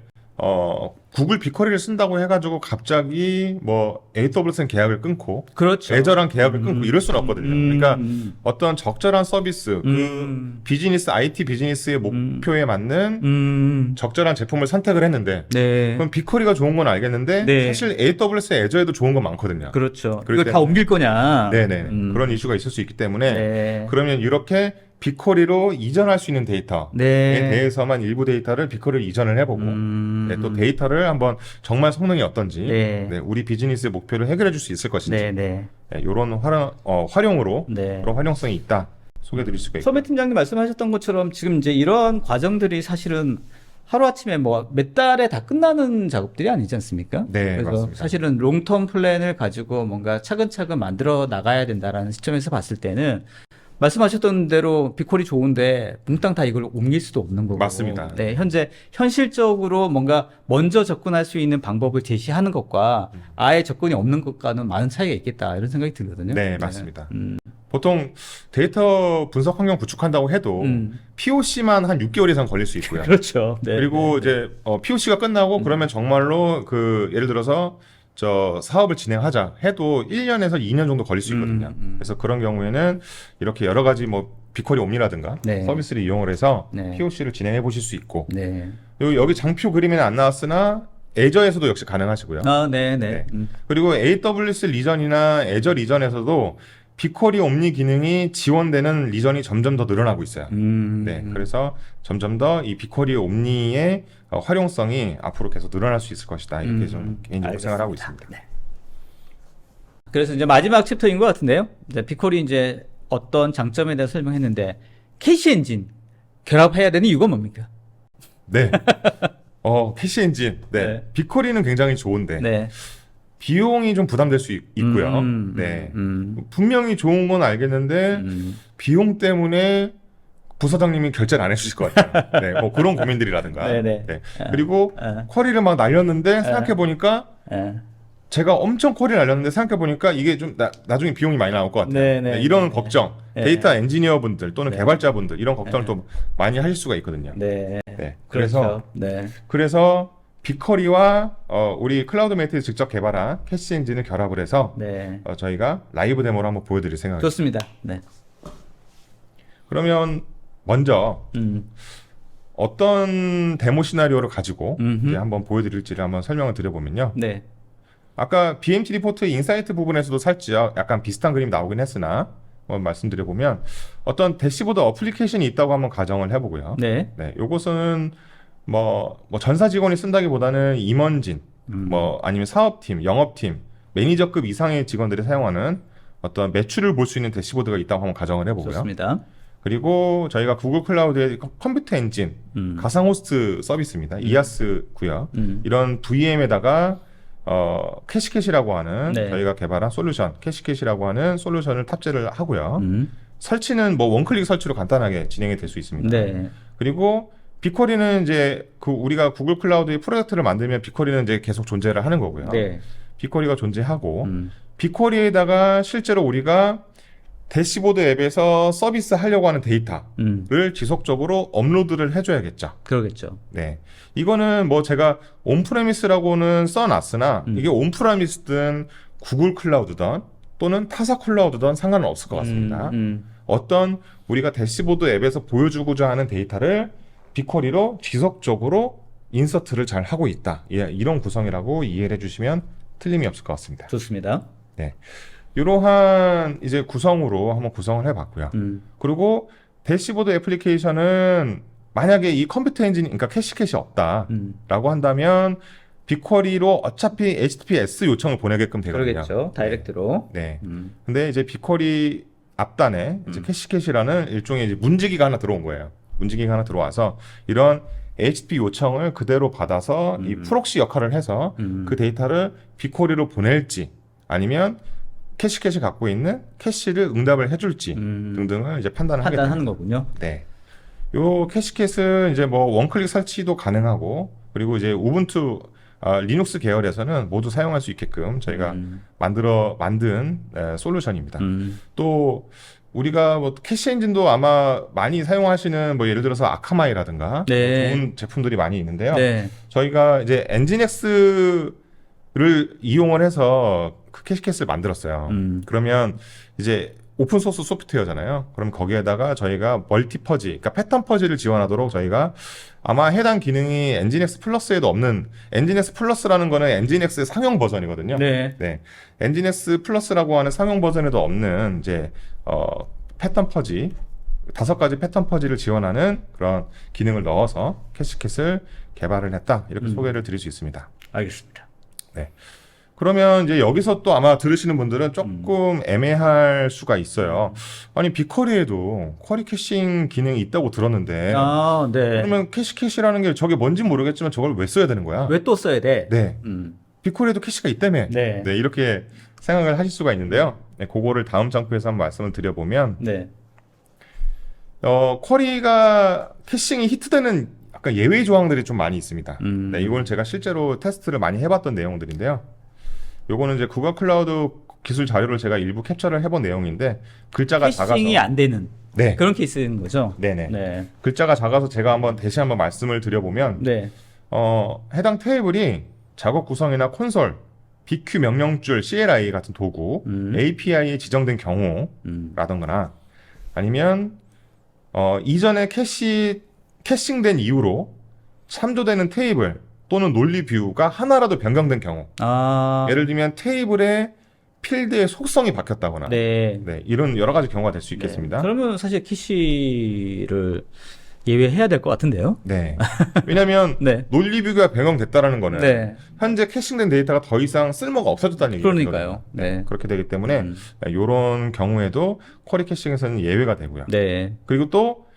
Speaker 2: 구글 빅쿼리를 쓴다고 해가지고 갑자기 뭐 AWS는 계약을 끊고
Speaker 1: 그렇죠.
Speaker 2: 애저랑 계약을 끊고 이럴 수는 없거든요. 그러니까 어떤 적절한 서비스, 비즈니스, IT 비즈니스의 목표에 맞는 적절한 제품을 선택을 했는데
Speaker 1: 네.
Speaker 2: 그럼 빅쿼리가 좋은 건 알겠는데
Speaker 1: 네.
Speaker 2: 사실 AWS 애저에도 좋은 건 많거든요.
Speaker 1: 그렇죠.
Speaker 2: 그럴
Speaker 1: 이걸 다 옮길 거냐?
Speaker 2: 네네. 그런 이슈가 있을 수 있기 때문에
Speaker 1: 네.
Speaker 2: 그러면 이렇게 빅쿼리로 이전할 수 있는 데이터에
Speaker 1: 네.
Speaker 2: 대해서만 일부 데이터를 빅쿼리로 이전을 해보고 네, 또 데이터를 한번 정말 성능이 어떤지
Speaker 1: 네.
Speaker 2: 네, 우리 비즈니스의 목표를 해결해 줄 수 있을 것인지
Speaker 1: 네, 네.
Speaker 2: 이런 활용으로
Speaker 1: 네.
Speaker 2: 그런 활용성이 있다 소개드릴 수가 있고
Speaker 1: 서배 팀장님 말씀하셨던 것처럼 지금 이제 이런 과정들이 사실은 하루아침에 뭐 몇 달에 다 끝나는 작업들이 아니지 않습니까?
Speaker 2: 네,
Speaker 1: 그래서
Speaker 2: 맞습니다.
Speaker 1: 사실은 롱텀 플랜을 가지고 뭔가 차근차근 만들어 나가야 된다라는 시점에서 봤을 때는 말씀하셨던 대로 빅쿼리 좋은데 몽땅 다 이걸 옮길 수도 없는 거고.
Speaker 2: 맞습니다.
Speaker 1: 네, 현실적으로 뭔가 먼저 접근할 수 있는 방법을 제시하는 것과 아예 접근이 없는 것과는 많은 차이가 있겠다 이런 생각이 들거든요.
Speaker 2: 네, 맞습니다. 보통 데이터 분석 환경 구축한다고 해도 POC만 한 6개월 이상 걸릴 수 있고요.
Speaker 1: 그렇죠. 네,
Speaker 2: 그리고 이제 POC가 끝나고 그러면 정말로 예를 들어서 사업을 진행하자 해도 1년에서 2년 정도 걸릴 수 있거든요. 그래서 그런 경우에는 이렇게 여러 가지 뭐 빅쿼리 옴니라든가
Speaker 1: 네.
Speaker 2: 서비스를 이용을 해서
Speaker 1: 네.
Speaker 2: POC를 진행해 보실 수 있고
Speaker 1: 네.
Speaker 2: 여기 장표 그림에는 안 나왔으나 애저에서도 역시 가능하시고요.
Speaker 1: 네.
Speaker 2: 네. 그리고 AWS 리전이나 애저 리전에서도 빅쿼리 옴니 기능이 지원되는 리전이 점점 더 늘어나고 있어요. 네, 그래서 점점 더 이 빅쿼리 옴니의 활용성이 앞으로 계속 늘어날 수 있을 것이다. 이렇게 좀 개인적으로 생각을 하고 있습니다.
Speaker 1: 네. 그래서 이제 마지막 챕터인 것 같은데요. 이제 빅쿼리 이제 어떤 장점에 대해서 설명했는데 캐시 엔진 결합해야 되는 이유가 뭡니까?
Speaker 2: 네. 캐시 엔진. 네.
Speaker 1: 네.
Speaker 2: 빅쿼리는 굉장히 좋은데
Speaker 1: 네.
Speaker 2: 비용이 좀 부담될 수 있고요. 네. 분명히 좋은 건 알겠는데 비용 때문에 부사장님이 결제를 안 해주실 것 같아요. 네, 뭐 그런 고민들이라든가.
Speaker 1: 네네.
Speaker 2: 네. 그리고 쿼리를 막 날렸는데 생각해 보니까 제가 엄청 쿼리를 날렸는데 생각해 보니까 이게 좀 나중에 비용이 많이 나올 것 같아요.
Speaker 1: 네네.
Speaker 2: 네, 이런 걱정,
Speaker 1: 네.
Speaker 2: 데이터 엔지니어분들 또는
Speaker 1: 네.
Speaker 2: 개발자분들 이런 걱정을 또 많이 하실 수가 있거든요.
Speaker 1: 네.
Speaker 2: 네.
Speaker 1: 그렇죠. 네.
Speaker 2: 그래서 빅쿼리와 우리 클라우드 메이트에서 직접 개발한 캐시 엔진을 결합을 해서
Speaker 1: 네.
Speaker 2: 저희가 라이브 데모를 한번 보여드릴 생각입니다.
Speaker 1: 좋습니다. 네.
Speaker 2: 그러면 먼저 어떤 데모 시나리오를 가지고 이제 한번 보여드릴지를 한번 설명을 드려보면요.
Speaker 1: 네.
Speaker 2: 아까 BMT 리포트 인사이트 부분에서도 살짝 약간 비슷한 그림이 나오긴 했으나 한번 말씀드려보면 어떤 대시보드 어플리케이션이 있다고 한번 가정을 해보고요.
Speaker 1: 네.
Speaker 2: 네, 요것은 뭐 전사 직원이 쓴다기보다는 임원진, 뭐 아니면 사업팀, 영업팀, 매니저급 이상의 직원들이 사용하는 어떤 매출을 볼 수 있는 대시보드가 있다고 한번 가정을 해보고요.
Speaker 1: 좋습니다.
Speaker 2: 그리고 저희가 구글 클라우드의 컴퓨터 엔진, 가상 호스트 서비스입니다. 이아스고요. 이런 VM에다가 캐시캐시라고 하는
Speaker 1: 네.
Speaker 2: 저희가 개발한 솔루션, 캐시캐시라고 하는 솔루션을 탑재를 하고요. 설치는 뭐 원클릭 설치로 간단하게 진행이 될 수 있습니다.
Speaker 1: 네.
Speaker 2: 그리고 빅쿼리는 이제 우리가 구글 클라우드의 프로젝트를 만들면 빅쿼리는 이제 계속 존재를 하는 거고요.
Speaker 1: 네.
Speaker 2: 빅쿼리가 존재하고 빅쿼리에다가 실제로 우리가 대시보드 앱에서 서비스 하려고 하는 데이터를 지속적으로 업로드를 해줘야겠죠.
Speaker 1: 그러겠죠.
Speaker 2: 네. 이거는 뭐 제가 온프레미스라고는 써놨으나 이게 온프레미스든 구글 클라우드든 또는 타사 클라우드든 상관은 없을 것 같습니다. 어떤 우리가 대시보드 앱에서 보여주고자 하는 데이터를 빅쿼리로 지속적으로 인서트를 잘 하고 있다. 예, 이런 구성이라고 이해를 해주시면 틀림이 없을 것 같습니다.
Speaker 1: 좋습니다.
Speaker 2: 네. 이러한 이제 구성으로 한번 구성을 해봤고요. 그리고 대시보드 애플리케이션은 만약에 이 컴퓨터 엔진이, 그러니까 캐시 없다라고 한다면 빅쿼리로 어차피 HTTPS 요청을 보내게끔 되거든요.
Speaker 1: 그러겠죠. 다이렉트로.
Speaker 2: 네. 근데 이제 빅쿼리 앞단에 이제 캐시라는 일종의 이제 문지기가 하나 들어온 거예요. 문지기가 하나 들어와서 이런 HTTP 요청을 그대로 받아서 이 프록시 역할을 해서 그 데이터를 빅쿼리로 보낼지 아니면 캐시 갖고 있는 캐시를 응답을 해줄지 등등을 이제
Speaker 1: 판단하는 거군요.
Speaker 2: 네. 요 캐시캣은 이제 뭐 원클릭 설치도 가능하고 그리고 이제 우분투 리눅스 계열에서는 모두 사용할 수 있게끔 저희가 만든 솔루션입니다. 또 우리가 뭐 캐시 엔진도 아마 많이 사용하시는 뭐 예를 들어서 아카마이라든가
Speaker 1: 네.
Speaker 2: 좋은 제품들이 많이 있는데요.
Speaker 1: 네.
Speaker 2: 저희가 이제 엔진엑스를 이용을 해서 그 캐시캣을 만들었어요. 그러면 이제 오픈 소스 소프트웨어잖아요. 그럼 거기에다가 저희가 멀티 퍼지, 그러니까 패턴 퍼지를 지원하도록 저희가 아마 해당 기능이 엔진엑스 플러스에도 없는, 엔진엑스 플러스라는 거는 엔진엑스의 상용 버전이거든요.
Speaker 1: 네.
Speaker 2: 네. 엔진엑스 플러스라고 하는 상용 버전에도 없는 이제 패턴 퍼지 5가지 패턴 퍼지를 지원하는 그런 기능을 넣어서 캐시캣을 개발을 했다. 이렇게 소개를 드릴 수 있습니다.
Speaker 1: 알겠습니다.
Speaker 2: 네. 그러면 이제 여기서 또 아마 들으시는 분들은 조금 애매할 수가 있어요. 아니 빅쿼리에도 쿼리 캐싱 기능이 있다고 들었는데
Speaker 1: 아, 네.
Speaker 2: 그러면 캐시라는 게 저게 뭔지 모르겠지만 저걸 왜 써야 되는 거야?
Speaker 1: 왜 또 써야 돼?
Speaker 2: 네. 빅쿼리에도 캐시가 있다며.
Speaker 1: 네.
Speaker 2: 네, 이렇게 생각을 하실 수가 있는데요. 네, 그거를 다음 장표에서 한번 말씀을 드려보면
Speaker 1: 네.
Speaker 2: 쿼리가 캐싱이 히트되는 약간 예외 조항들이 좀 많이 있습니다. 네, 이건 제가 실제로 테스트를 많이 해봤던 내용들인데요. 요거는 이제 구글 클라우드 기술 자료를 제가 일부 캡처를 해본 내용인데 글자가 작아서
Speaker 1: 캐싱이 안 되는
Speaker 2: 네.
Speaker 1: 그런 케이스인 거죠?
Speaker 2: 네네.
Speaker 1: 네.
Speaker 2: 글자가 작아서 제가 다시 한번 말씀을 드려보면
Speaker 1: 네.
Speaker 2: 해당 테이블이 작업 구성이나 콘솔, BQ 명령줄, CLI 같은 도구, API에 지정된 경우라던가 아니면 이전에 캐싱된 이후로 참조되는 테이블 또는 논리 뷰가 하나라도 변경된 경우.
Speaker 1: 아.
Speaker 2: 예를 들면 테이블의 필드의 속성이 바뀌었다거나.
Speaker 1: 네.
Speaker 2: 네, 이런 여러 가지 경우가 될 수 있겠습니다.
Speaker 1: 네. 그러면 사실 캐시를 예외해야 될 것 같은데요?
Speaker 2: 네. 왜냐하면
Speaker 1: 네.
Speaker 2: 논리 뷰가 변경됐다라는 거는
Speaker 1: 네.
Speaker 2: 현재 캐싱된 데이터가 더 이상 쓸모가 없어졌다는 얘기거든요.
Speaker 1: 그러니까요. 네.
Speaker 2: 그렇게 되기 때문에 이런 경우에도 쿼리 캐싱에서는 예외가 되고요.
Speaker 1: 네.
Speaker 2: 그리고 또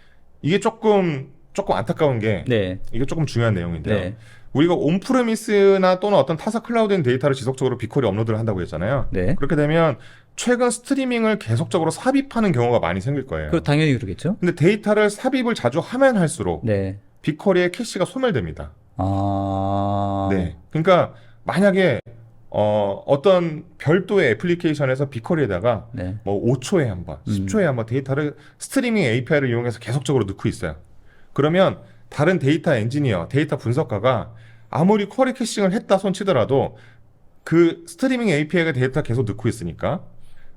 Speaker 2: 이게 조금 안타까운 게
Speaker 1: 네.
Speaker 2: 이게 조금 중요한 내용인데요.
Speaker 1: 네.
Speaker 2: 우리가 온프레미스나 또는 어떤 타사 클라우드인 데이터를 지속적으로 빅쿼리 업로드를 한다고 했잖아요.
Speaker 1: 네.
Speaker 2: 그렇게 되면 최근 스트리밍을 계속적으로 삽입하는 경우가 많이 생길 거예요.
Speaker 1: 당연히 그러겠죠.
Speaker 2: 근데 데이터를 삽입을 자주 하면 할수록
Speaker 1: 네.
Speaker 2: 빅쿼리의 캐시가 소멸됩니다.
Speaker 1: 아.
Speaker 2: 네. 그러니까 만약에 어떤 별도의 애플리케이션에서 빅쿼리에다가
Speaker 1: 네.
Speaker 2: 뭐 5초에 한 번, 10초에 한 번 데이터를 스트리밍 API를 이용해서 계속적으로 넣고 있어요. 그러면 다른 데이터 엔지니어, 데이터 분석가가 아무리 쿼리 캐싱을 했다 손치더라도 그 스트리밍 API가 데이터 계속 넣고 있으니까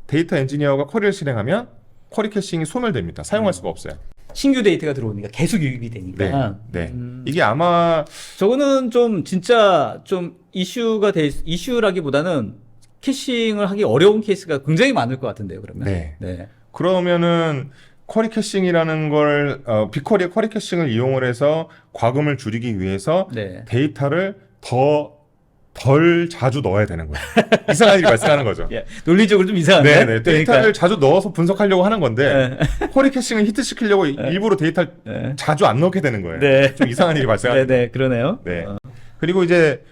Speaker 2: 데이터 엔지니어가 쿼리를 실행하면 쿼리 캐싱이 소멸됩니다. 사용할 수가 없어요.
Speaker 1: 신규 데이터가 들어오니까 계속 유입이 되니까.
Speaker 2: 네. 이게 아마
Speaker 1: 저거는 좀 진짜 좀 이슈라기보다는 캐싱을 하기 어려운 케이스가 굉장히 많을 것 같은데요, 그러면.
Speaker 2: 네.
Speaker 1: 네.
Speaker 2: 그러면은 쿼리 캐싱이라는 걸 빅쿼리의 쿼리 캐싱을 이용을 해서 과금을 줄이기 위해서
Speaker 1: 네.
Speaker 2: 데이터를 더 덜 자주 넣어야 되는 거예요. 이상한 일이 발생하는 거죠.
Speaker 1: 예, 논리적으로 좀 이상한데.
Speaker 2: 네네. 데이터를 자주 넣어서 분석하려고 하는 건데
Speaker 1: 네.
Speaker 2: 쿼리 캐싱을 히트시키려고 일부러 데이터를
Speaker 1: 네.
Speaker 2: 자주 안 넣게 되는 거예요.
Speaker 1: 네.
Speaker 2: 좀 이상한 일이 발생하는
Speaker 1: 네, 네, 그러네요.
Speaker 2: 네. 그리고 이제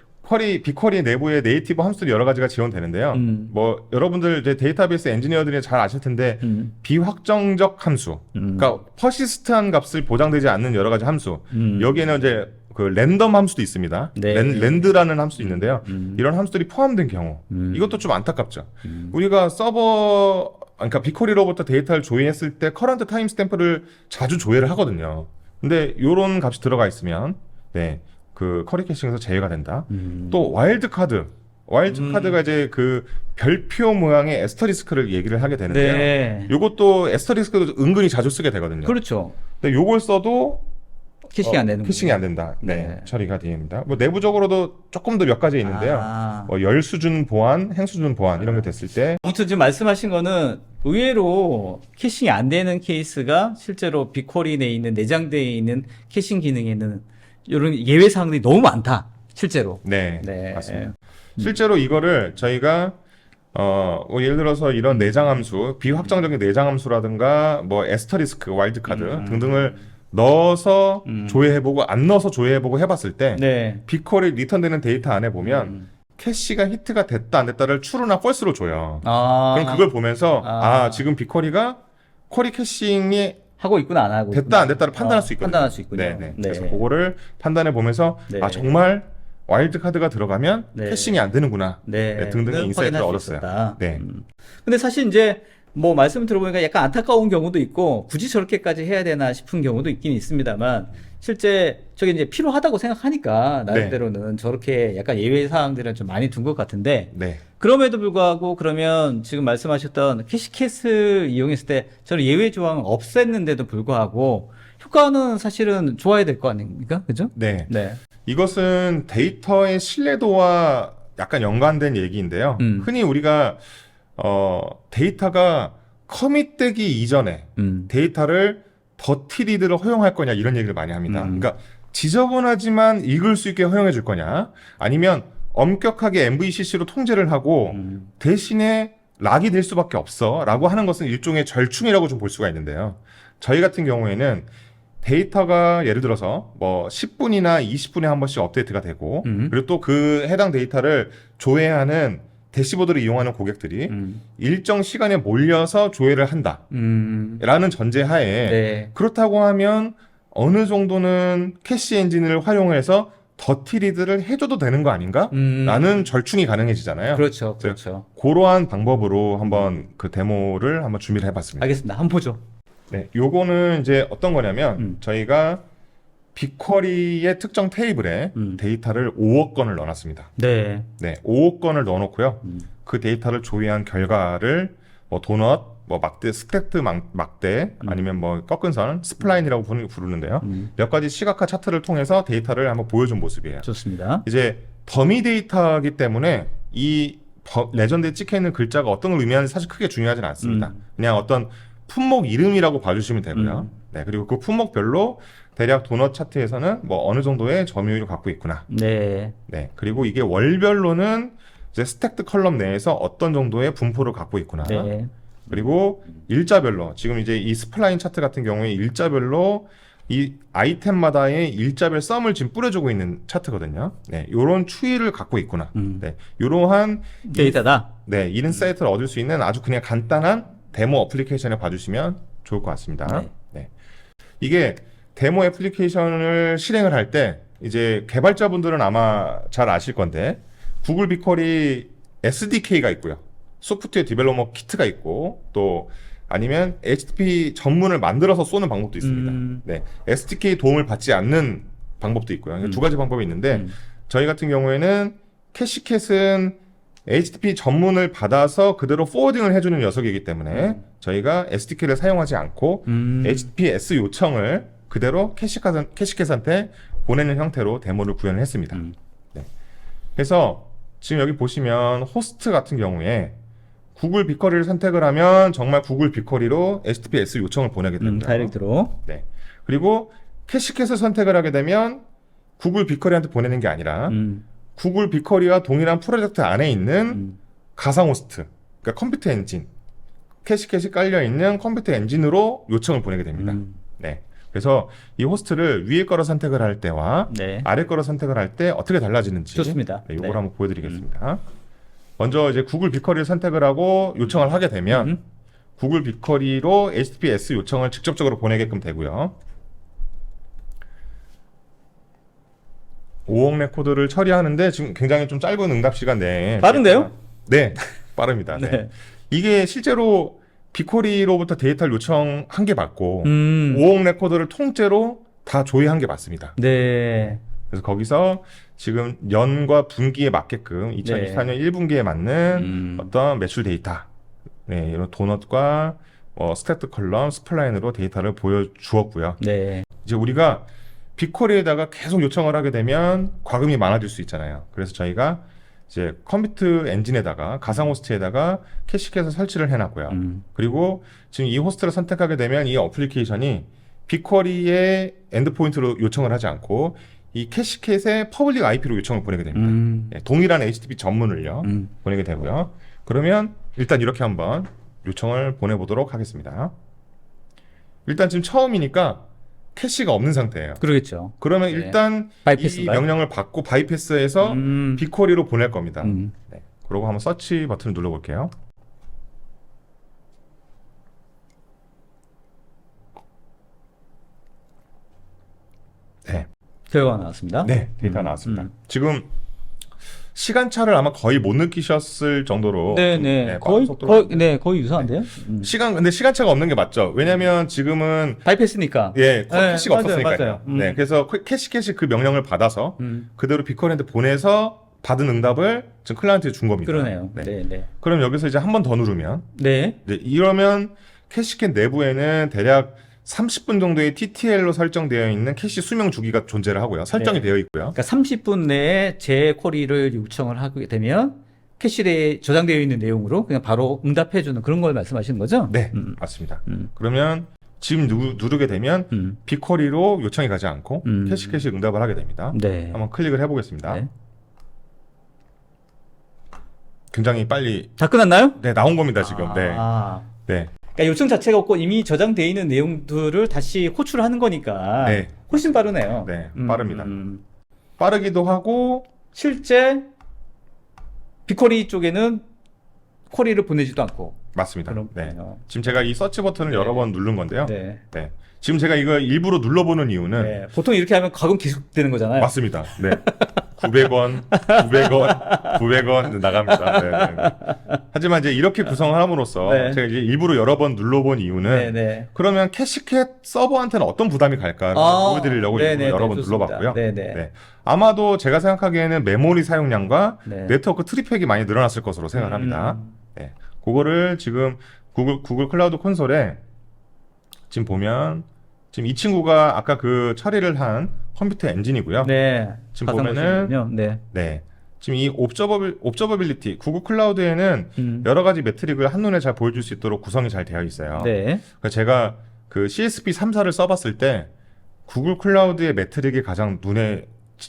Speaker 2: 빅쿼리 내부에 네이티브 함수들이 여러 가지가 지원되는데요. 뭐 여러분들 이제 데이터베이스 엔지니어들이 잘 아실 텐데 비확정적 함수, 그러니까 퍼시스트한 값을 보장되지 않는 여러 가지 함수. 여기에는 이제 그 랜덤 함수도 있습니다.
Speaker 1: 네.
Speaker 2: 랜드라는 함수도 있는데요. 이런 함수들이 포함된 경우 이것도 좀 안타깝죠. 우리가 그러니까 빅쿼리로부터 데이터를 조회했을 때 커런트 타임 스탬프를 자주 조회를 하거든요. 근데 이런 값이 들어가 있으면 네. 그 쿼리 캐싱에서 제외가 된다. 또 와일드 카드가 이제 그 별표 모양의 에스터리스크를 얘기를 하게 되는데요.
Speaker 1: 네.
Speaker 2: 요것도 에스터리스크도 은근히 자주 쓰게 되거든요.
Speaker 1: 그렇죠.
Speaker 2: 근데 요걸 써도
Speaker 1: 캐싱이 안 되는
Speaker 2: 캐싱이 안 된다. 네.
Speaker 1: 네.
Speaker 2: 처리가 됩니다. 뭐 내부적으로도 조금 더 몇 가지 있는데요. 뭐 열 수준 보안, 행 수준 보안 이런 게 됐을 때
Speaker 1: 아무튼 지금 말씀하신 거는 의외로 캐싱이 안 되는 케이스가 실제로 빅쿼리 내에 있는 내장되어 있는 캐싱 기능에는 이런 예외 사항들이 너무 많다. 실제로.
Speaker 2: 네,
Speaker 1: 네.
Speaker 2: 맞습니다. 실제로 이거를 저희가 뭐 예를 들어서 이런 내장 함수, 비확정적인 내장 함수라든가 뭐 에스터리스크, 와일드 카드 등등을 넣어서 조회해보고 안 넣어서 조회해보고 해봤을 때
Speaker 1: 네.
Speaker 2: 빅쿼리 리턴되는 데이터 안에 보면 캐시가 히트가 됐다 안 됐다를 true나 false로 줘요. 그럼 그걸 보면서 지금 빅쿼리가 쿼리 캐싱이
Speaker 1: 하고 있구나 안 하고
Speaker 2: 됐다 안 됐다를 판단할 수 있거든요.
Speaker 1: 판단할 수 있군요.
Speaker 2: 네네.
Speaker 1: 네.
Speaker 2: 그래서 그거를 판단해 보면서
Speaker 1: 네.
Speaker 2: 정말 와일드 카드가 들어가면
Speaker 1: 네.
Speaker 2: 캐싱이 안 되는구나.
Speaker 1: 네.
Speaker 2: 네, 등등의 인사이트를 얻었어요. 네.
Speaker 1: 근데 사실 이제 뭐 말씀 들어보니까 약간 안타까운 경우도 있고 굳이 저렇게까지 해야 되나 싶은 경우도 있긴 있습니다만 실제 저게 이제 필요하다고 생각하니까 나름대로는 저렇게 약간 예외 사항들은 좀 많이 둔 것 같은데
Speaker 2: 네.
Speaker 1: 그럼에도 불구하고 그러면 지금 말씀하셨던 캐시캣을 이용했을 때 저는 예외 조항을 없앴는데도 불구하고 효과는 사실은 좋아야 될 거 아닙니까? 그죠?
Speaker 2: 네.
Speaker 1: 네.
Speaker 2: 이것은 데이터의 신뢰도와 약간 연관된 얘기인데요. 흔히 우리가 데이터가 커밋되기 이전에 데이터를 더티 리드를 허용할 거냐 이런 얘기를 많이 합니다. 그러니까 지저분하지만 읽을 수 있게 허용해 줄 거냐 아니면 엄격하게 MVCC로 통제를 하고 대신에 락이 될 수밖에 없어 라고 하는 것은 일종의 절충이라고 좀 볼 수가 있는데요. 저희 같은 경우에는 데이터가 예를 들어서 뭐 10분이나 20분에 한 번씩 업데이트가 되고 그리고 또 그 해당 데이터를 조회하는 대시보드를 이용하는 고객들이 일정 시간에 몰려서 조회를 한다 라는 전제하에
Speaker 1: 네.
Speaker 2: 그렇다고 하면 어느 정도는 캐시 엔진을 활용해서 더티 리드를 해줘도 되는 거 아닌가? 라는 절충이 가능해지잖아요.
Speaker 1: 그렇죠. 그렇죠.
Speaker 2: 그러한 방법으로 한번 그 데모를 한번 준비를 해봤습니다.
Speaker 1: 알겠습니다. 한번 보죠.
Speaker 2: 네, 요거는 이제 어떤 거냐면 저희가 빅쿼리의 특정 테이블에 데이터를 5억 건을 넣어놨습니다.
Speaker 1: 네.
Speaker 2: 네, 5억 건을 넣어놓고요. 그 데이터를 조회한 결과를 뭐 도넛, 뭐 막대, 스택트 막대, 아니면 뭐 꺾은 선, 스플라인이라고 부르는데요. 몇 가지 시각화 차트를 통해서 데이터를 한번 보여준 모습이에요.
Speaker 1: 좋습니다.
Speaker 2: 이제 더미 데이터이기 때문에 이 레전드에 찍혀있는 글자가 어떤 걸 의미하는지 사실 크게 중요하지는 않습니다. 그냥 어떤 품목 이름이라고 봐주시면 되고요. 네, 그리고 그 품목별로 대략 도넛 차트에서는 뭐 어느 정도의 점유율을 갖고 있구나.
Speaker 1: 네.
Speaker 2: 네, 그리고 이게 월별로는 이제 스택트 컬럼 내에서 어떤 정도의 분포를 갖고 있구나.
Speaker 1: 네.
Speaker 2: 그리고 일자별로 지금 이제 이 스플라인 차트 같은 경우에 일자별로 이 아이템마다의 일자별 썸을 지금 뿌려주고 있는 차트거든요. 네, 요런 추이를 갖고 있구나. 네, 요러한
Speaker 1: 데이터다.
Speaker 2: 네, 이런 사이트를 얻을 수 있는 아주 그냥 간단한 데모 어플리케이션을 봐주시면 좋을 것 같습니다.
Speaker 1: 네.
Speaker 2: 네. 이게 데모 애플리케이션을 실행을 할 때 이제 개발자분들은 아마 잘 아실 건데 구글 빅쿼리 SDK가 있고요. 소프트웨어 디벨로머 키트가 있고 또 아니면 HTTP 전문을 만들어서 쏘는 방법도 있습니다. 네, SDK 도움을 받지 않는 방법도 있고요. 두 가지 방법이 있는데 저희 같은 경우에는 캐시캣은 HTTP 전문을 받아서 그대로 포워딩을 해주는 녀석이기 때문에 저희가 SDK를 사용하지 않고 HTTPS 요청을 그대로 캐시캣한테 보내는 형태로 데모를 구현을 했습니다. 네. 그래서 지금 여기 보시면 호스트 같은 경우에 구글 빅쿼리를 선택을 하면 정말 구글 빅쿼리로 HTTPS 요청을 보내게 됩니다.
Speaker 1: 다이렉트로.
Speaker 2: 네. 그리고 캐시캣을 선택을 하게 되면 구글 빅쿼리한테 보내는 게 아니라 구글 빅쿼리와 동일한 프로젝트 안에 있는 가상 호스트, 그러니까 컴퓨터 엔진, 캐시 깔려 있는 컴퓨터 엔진으로 요청을 보내게 됩니다. 네. 그래서 이 호스트를 위에 거로 선택을 할 때와
Speaker 1: 네.
Speaker 2: 아래 거로 선택을 할 때 어떻게 달라지는지
Speaker 1: 좋습니다.
Speaker 2: 네, 이걸
Speaker 1: 네.
Speaker 2: 한번 보여드리겠습니다. 먼저 이제 구글 빅쿼리를 선택을 하고 요청을 하게 되면 구글 빅쿼리로 HTTPS 요청을 직접적으로 보내게끔 되고요. 5억 레코드를 처리하는데 지금 굉장히 좀 짧은 응답 시간 내에
Speaker 1: 빠른데요?
Speaker 2: 네, 빠릅니다. 네.
Speaker 1: 네.
Speaker 2: 이게 실제로 빅쿼리로부터 데이터를 요청한 게 맞고 5억 레코드를 통째로 다 조회한 게 맞습니다.
Speaker 1: 네.
Speaker 2: 그래서 거기서 지금 연과 분기에 맞게끔 2024년 1분기에 맞는 어떤 매출 데이터, 네, 이런 도넛과 스태트 컬럼, 스플라인으로 데이터를 보여주었고요.
Speaker 1: 네.
Speaker 2: 이제 우리가 빅쿼리에다가 계속 요청을 하게 되면 과금이 많아질 수 있잖아요. 그래서 저희가 이제 컴퓨터 엔진에다가 가상 호스트에다가 캐시캣을 설치를 해놨고요. 그리고 지금 이 호스트를 선택하게 되면 이 어플리케이션이 빅쿼리의 엔드포인트로 요청을 하지 않고 이 캐시캣의 퍼블릭 IP로 요청을 보내게 됩니다. 네, 동일한 HTTP 전문을요 보내게 되고요. 그러면 일단 이렇게 한번 요청을 보내보도록 하겠습니다. 일단 지금 처음이니까 캐시가 없는 상태예요.
Speaker 1: 그러겠죠.
Speaker 2: 그러면
Speaker 1: 네.
Speaker 2: 일단 이
Speaker 1: 바이패스인가요?
Speaker 2: 명령을 받고 바이패스해서 빅쿼리로 보낼 겁니다. 네. 그리고 한번 서치 버튼을 눌러볼게요. 네,
Speaker 1: 결과가 나왔습니다.
Speaker 2: 네, 데이터가 나왔습니다. 지금 시간차를 아마 거의 못 느끼셨을 정도로
Speaker 1: 네,
Speaker 2: 좀,
Speaker 1: 네.
Speaker 2: 빠른
Speaker 1: 거의
Speaker 2: 속도로
Speaker 1: 거의 유사한데요?
Speaker 2: 근데 시간차가 없는 게 맞죠. 왜냐면 지금은
Speaker 1: 바이패스니까.
Speaker 2: 예,
Speaker 1: 네,
Speaker 2: 캐시가
Speaker 1: 맞아요,
Speaker 2: 없었으니까요.
Speaker 1: 맞아요.
Speaker 2: 네, 그래서 캐시 그 명령을 받아서 그대로 빅쿼리한테 보내서 받은 응답을 지금 클라이언트에 준 겁니다.
Speaker 1: 그러네요.
Speaker 2: 네.
Speaker 1: 네, 네.
Speaker 2: 그럼 여기서 이제 한 번 더 누르면
Speaker 1: 네.
Speaker 2: 이제 이러면 캐시캣 내부에는 대략 30분 정도의 TTL로 설정되어 있는 캐시 수명 주기가 존재를 하고요. 설정이
Speaker 1: 네.
Speaker 2: 되어 있고요.
Speaker 1: 그러니까 30분 내에 재 쿼리를 요청을 하게 되면 캐시에 저장되어 있는 내용으로 그냥 바로 응답해주는 그런 걸 말씀하시는 거죠?
Speaker 2: 네, 맞습니다. 그러면 지금 누르게 되면 빅쿼리로 요청이 가지 않고 캐시캣이 응답을 하게 됩니다.
Speaker 1: 네.
Speaker 2: 한번 클릭을 해보겠습니다.
Speaker 1: 네.
Speaker 2: 굉장히 빨리
Speaker 1: 다 끝났나요?
Speaker 2: 네, 나온 겁니다 지금.
Speaker 1: 아.
Speaker 2: 네.
Speaker 1: 그러니까 요청 자체가 없고 이미 저장되어 있는 내용들을 다시 호출하는 거니까
Speaker 2: 네.
Speaker 1: 훨씬 빠르네요.
Speaker 2: 네, 빠릅니다. 빠르기도 하고
Speaker 1: 실제 빅쿼리 쪽에는 쿼리를 보내지도 않고.
Speaker 2: 맞습니다.
Speaker 1: 그렇군요.
Speaker 2: 네. 지금 제가 이 서치 버튼을 여러 번 누른 건데요.
Speaker 1: 네.
Speaker 2: 네. 지금 제가 이거 일부러 눌러보는 이유는
Speaker 1: 네. 보통 이렇게 하면 과금 계속되는 거잖아요.
Speaker 2: 맞습니다. 네. 900원, 900원, 900원 나갑니다. 네, 네. 하지만 이제 이렇게 구성을 함으로써
Speaker 1: 네.
Speaker 2: 제가 이제 일부러 여러 번 눌러본 이유는
Speaker 1: 네, 네.
Speaker 2: 그러면 캐시캣 서버한테는 어떤 부담이 갈까를 보여드리려고
Speaker 1: 네,
Speaker 2: 일부러
Speaker 1: 네,
Speaker 2: 여러
Speaker 1: 네,
Speaker 2: 번
Speaker 1: 좋습니다.
Speaker 2: 눌러봤고요.
Speaker 1: 네, 네.
Speaker 2: 네. 아마도 제가 생각하기에는 메모리 사용량과
Speaker 1: 네.
Speaker 2: 네트워크 트래픽이 많이 늘어났을 것으로 생각합니다. 네. 그거를 지금 구글 클라우드 콘솔에 지금 보면 지금 이 친구가 아까 그 처리를 한 컴퓨터 엔진이고요.
Speaker 1: 네.
Speaker 2: 지금
Speaker 1: 가상
Speaker 2: 보면은
Speaker 1: 버전이군요. 네.
Speaker 2: 네. 지금 이 옵저버빌리티 구글 클라우드에는 여러 가지 매트릭을 한눈에 잘 보여줄 수 있도록 구성이 잘 되어 있어요.
Speaker 1: 네.
Speaker 2: 그러니까 제가 그 CSP 3사를 써봤을 때 구글 클라우드의 매트릭이 가장 눈에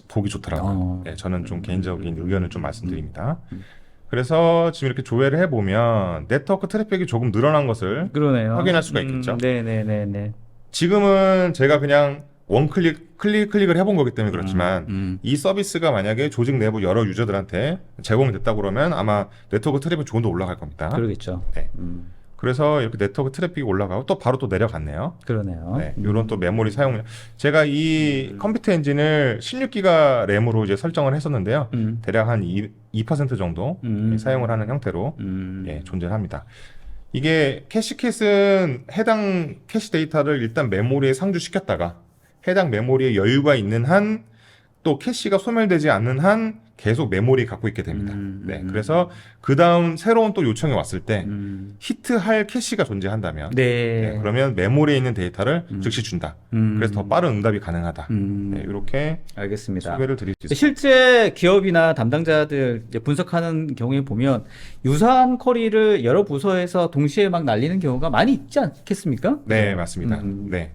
Speaker 2: 보기 좋더라고요. 네, 저는 좀 개인적인 의견을 좀 말씀드립니다. 그래서 지금 이렇게 조회를 해보면 네트워크 트래픽이 조금 늘어난 것을
Speaker 1: 그러네요.
Speaker 2: 확인할 수가 있겠죠.
Speaker 1: 네네네네.
Speaker 2: 지금은 제가 그냥 클릭을 해본 거기 때문에 그렇지만 이 서비스가 만약에 조직 내부 여러 유저들한테 제공됐다고 그러면 아마 네트워크 트래픽이 조금 더 올라갈 겁니다.
Speaker 1: 그러겠죠.
Speaker 2: 네. 그래서 이렇게 네트워크 트래픽이 올라가고 또 바로 또 내려갔네요.
Speaker 1: 그러네요.
Speaker 2: 네, 이런 또 메모리 사용량. 제가 이 컴퓨터 엔진을 16기가 램으로 이제 설정을 했었는데요. 대략 한 2% 정도 사용을 하는 형태로 예, 존재합니다. 이게 캐시캣은 해당 캐시 데이터를 일단 메모리에 상주시켰다가 해당 메모리에 여유가 있는 한 또 캐시가 소멸되지 않는 한 계속 메모리 갖고 있게 됩니다. 네, 그래서 그 다음 새로운 또 요청이 왔을 때 히트할 캐시가 존재한다면 네, 그러면 메모리에 있는 데이터를 즉시 준다. 그래서 더 빠른 응답이 가능하다. 네, 이렇게
Speaker 1: 알겠습니다.
Speaker 2: 소개를 드릴 수 있습니다.
Speaker 1: 실제 기업이나 담당자들 이제 분석하는 경우에 보면 유사한 쿼리를 여러 부서에서 동시에 막 날리는 경우가 많이 있지 않겠습니까?
Speaker 2: 네, 맞습니다. 네.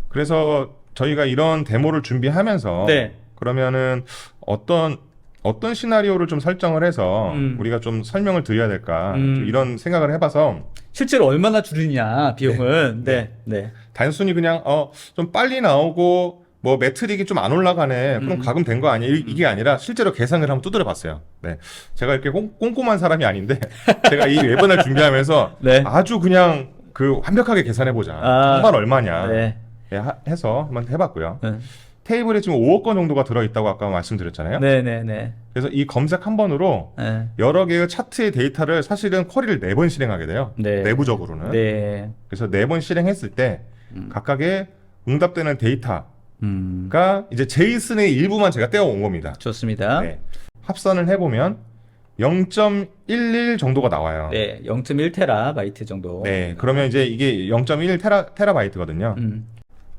Speaker 2: 그래서 저희가 이런 데모를 준비하면서
Speaker 1: 네.
Speaker 2: 그러면은 어떤 어떤 시나리오를 좀 설정을 해서 우리가 좀 설명을 드려야 될까 좀 이런 생각을 해봐서
Speaker 1: 실제로 얼마나 줄이냐 비용은. 네.
Speaker 2: 단순히 그냥 좀 빨리 나오고 뭐 매트릭이 좀 안 올라가네 그럼 가금 된 거 아니에요? 이게 아니라 실제로 계산을 한번 두드려 봤어요. 네. 제가 이렇게 꼼꼼한 사람이 아닌데 제가 이 웨번을 준비하면서
Speaker 1: 네.
Speaker 2: 아주 그냥 그 완벽하게 계산해 보자. 정말 얼마냐 해서 한번 해봤고요. 테이블에 지금 5억 건 정도가 들어있다고 아까 말씀드렸잖아요.
Speaker 1: 네네네.
Speaker 2: 그래서 이 검색 한 번으로 여러 개의 차트의 데이터를 사실은 쿼리를 4번 실행하게 돼요.
Speaker 1: 네.
Speaker 2: 내부적으로는.
Speaker 1: 네.
Speaker 2: 그래서 4번 실행했을 때 각각의 응답되는 데이터가 이제 제이슨의 일부만 제가 떼어온 겁니다.
Speaker 1: 좋습니다.
Speaker 2: 네. 합산을 해보면 0.11 정도가 나와요.
Speaker 1: 네. 0.1테라바이트 정도.
Speaker 2: 네. 그러면 이제 이게 0.1 테라바이트거든요.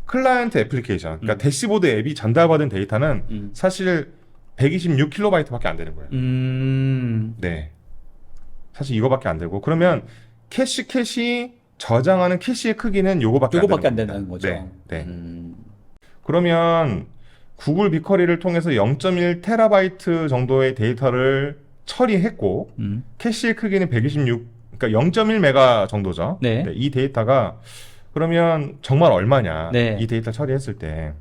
Speaker 2: 클라이언트 애플리케이션, 그러니까 대시보드 앱이 전달받은 데이터는 사실 126kB밖에 안 되는 거예요. 네. 사실 이거밖에 안 되고 그러면 캐시 저장하는 캐시의 크기는 요거밖에
Speaker 1: 안 되는 거죠.
Speaker 2: 네. 그러면 구글 빅쿼리를 통해서 0.1TB 정도의 데이터를 처리했고 캐시의 크기는 126, 그러니까 0.1메가 정도죠.
Speaker 1: 네.
Speaker 2: 이 데이터가 그러면 정말 얼마냐?
Speaker 1: 네.
Speaker 2: 이 데이터 처리했을 때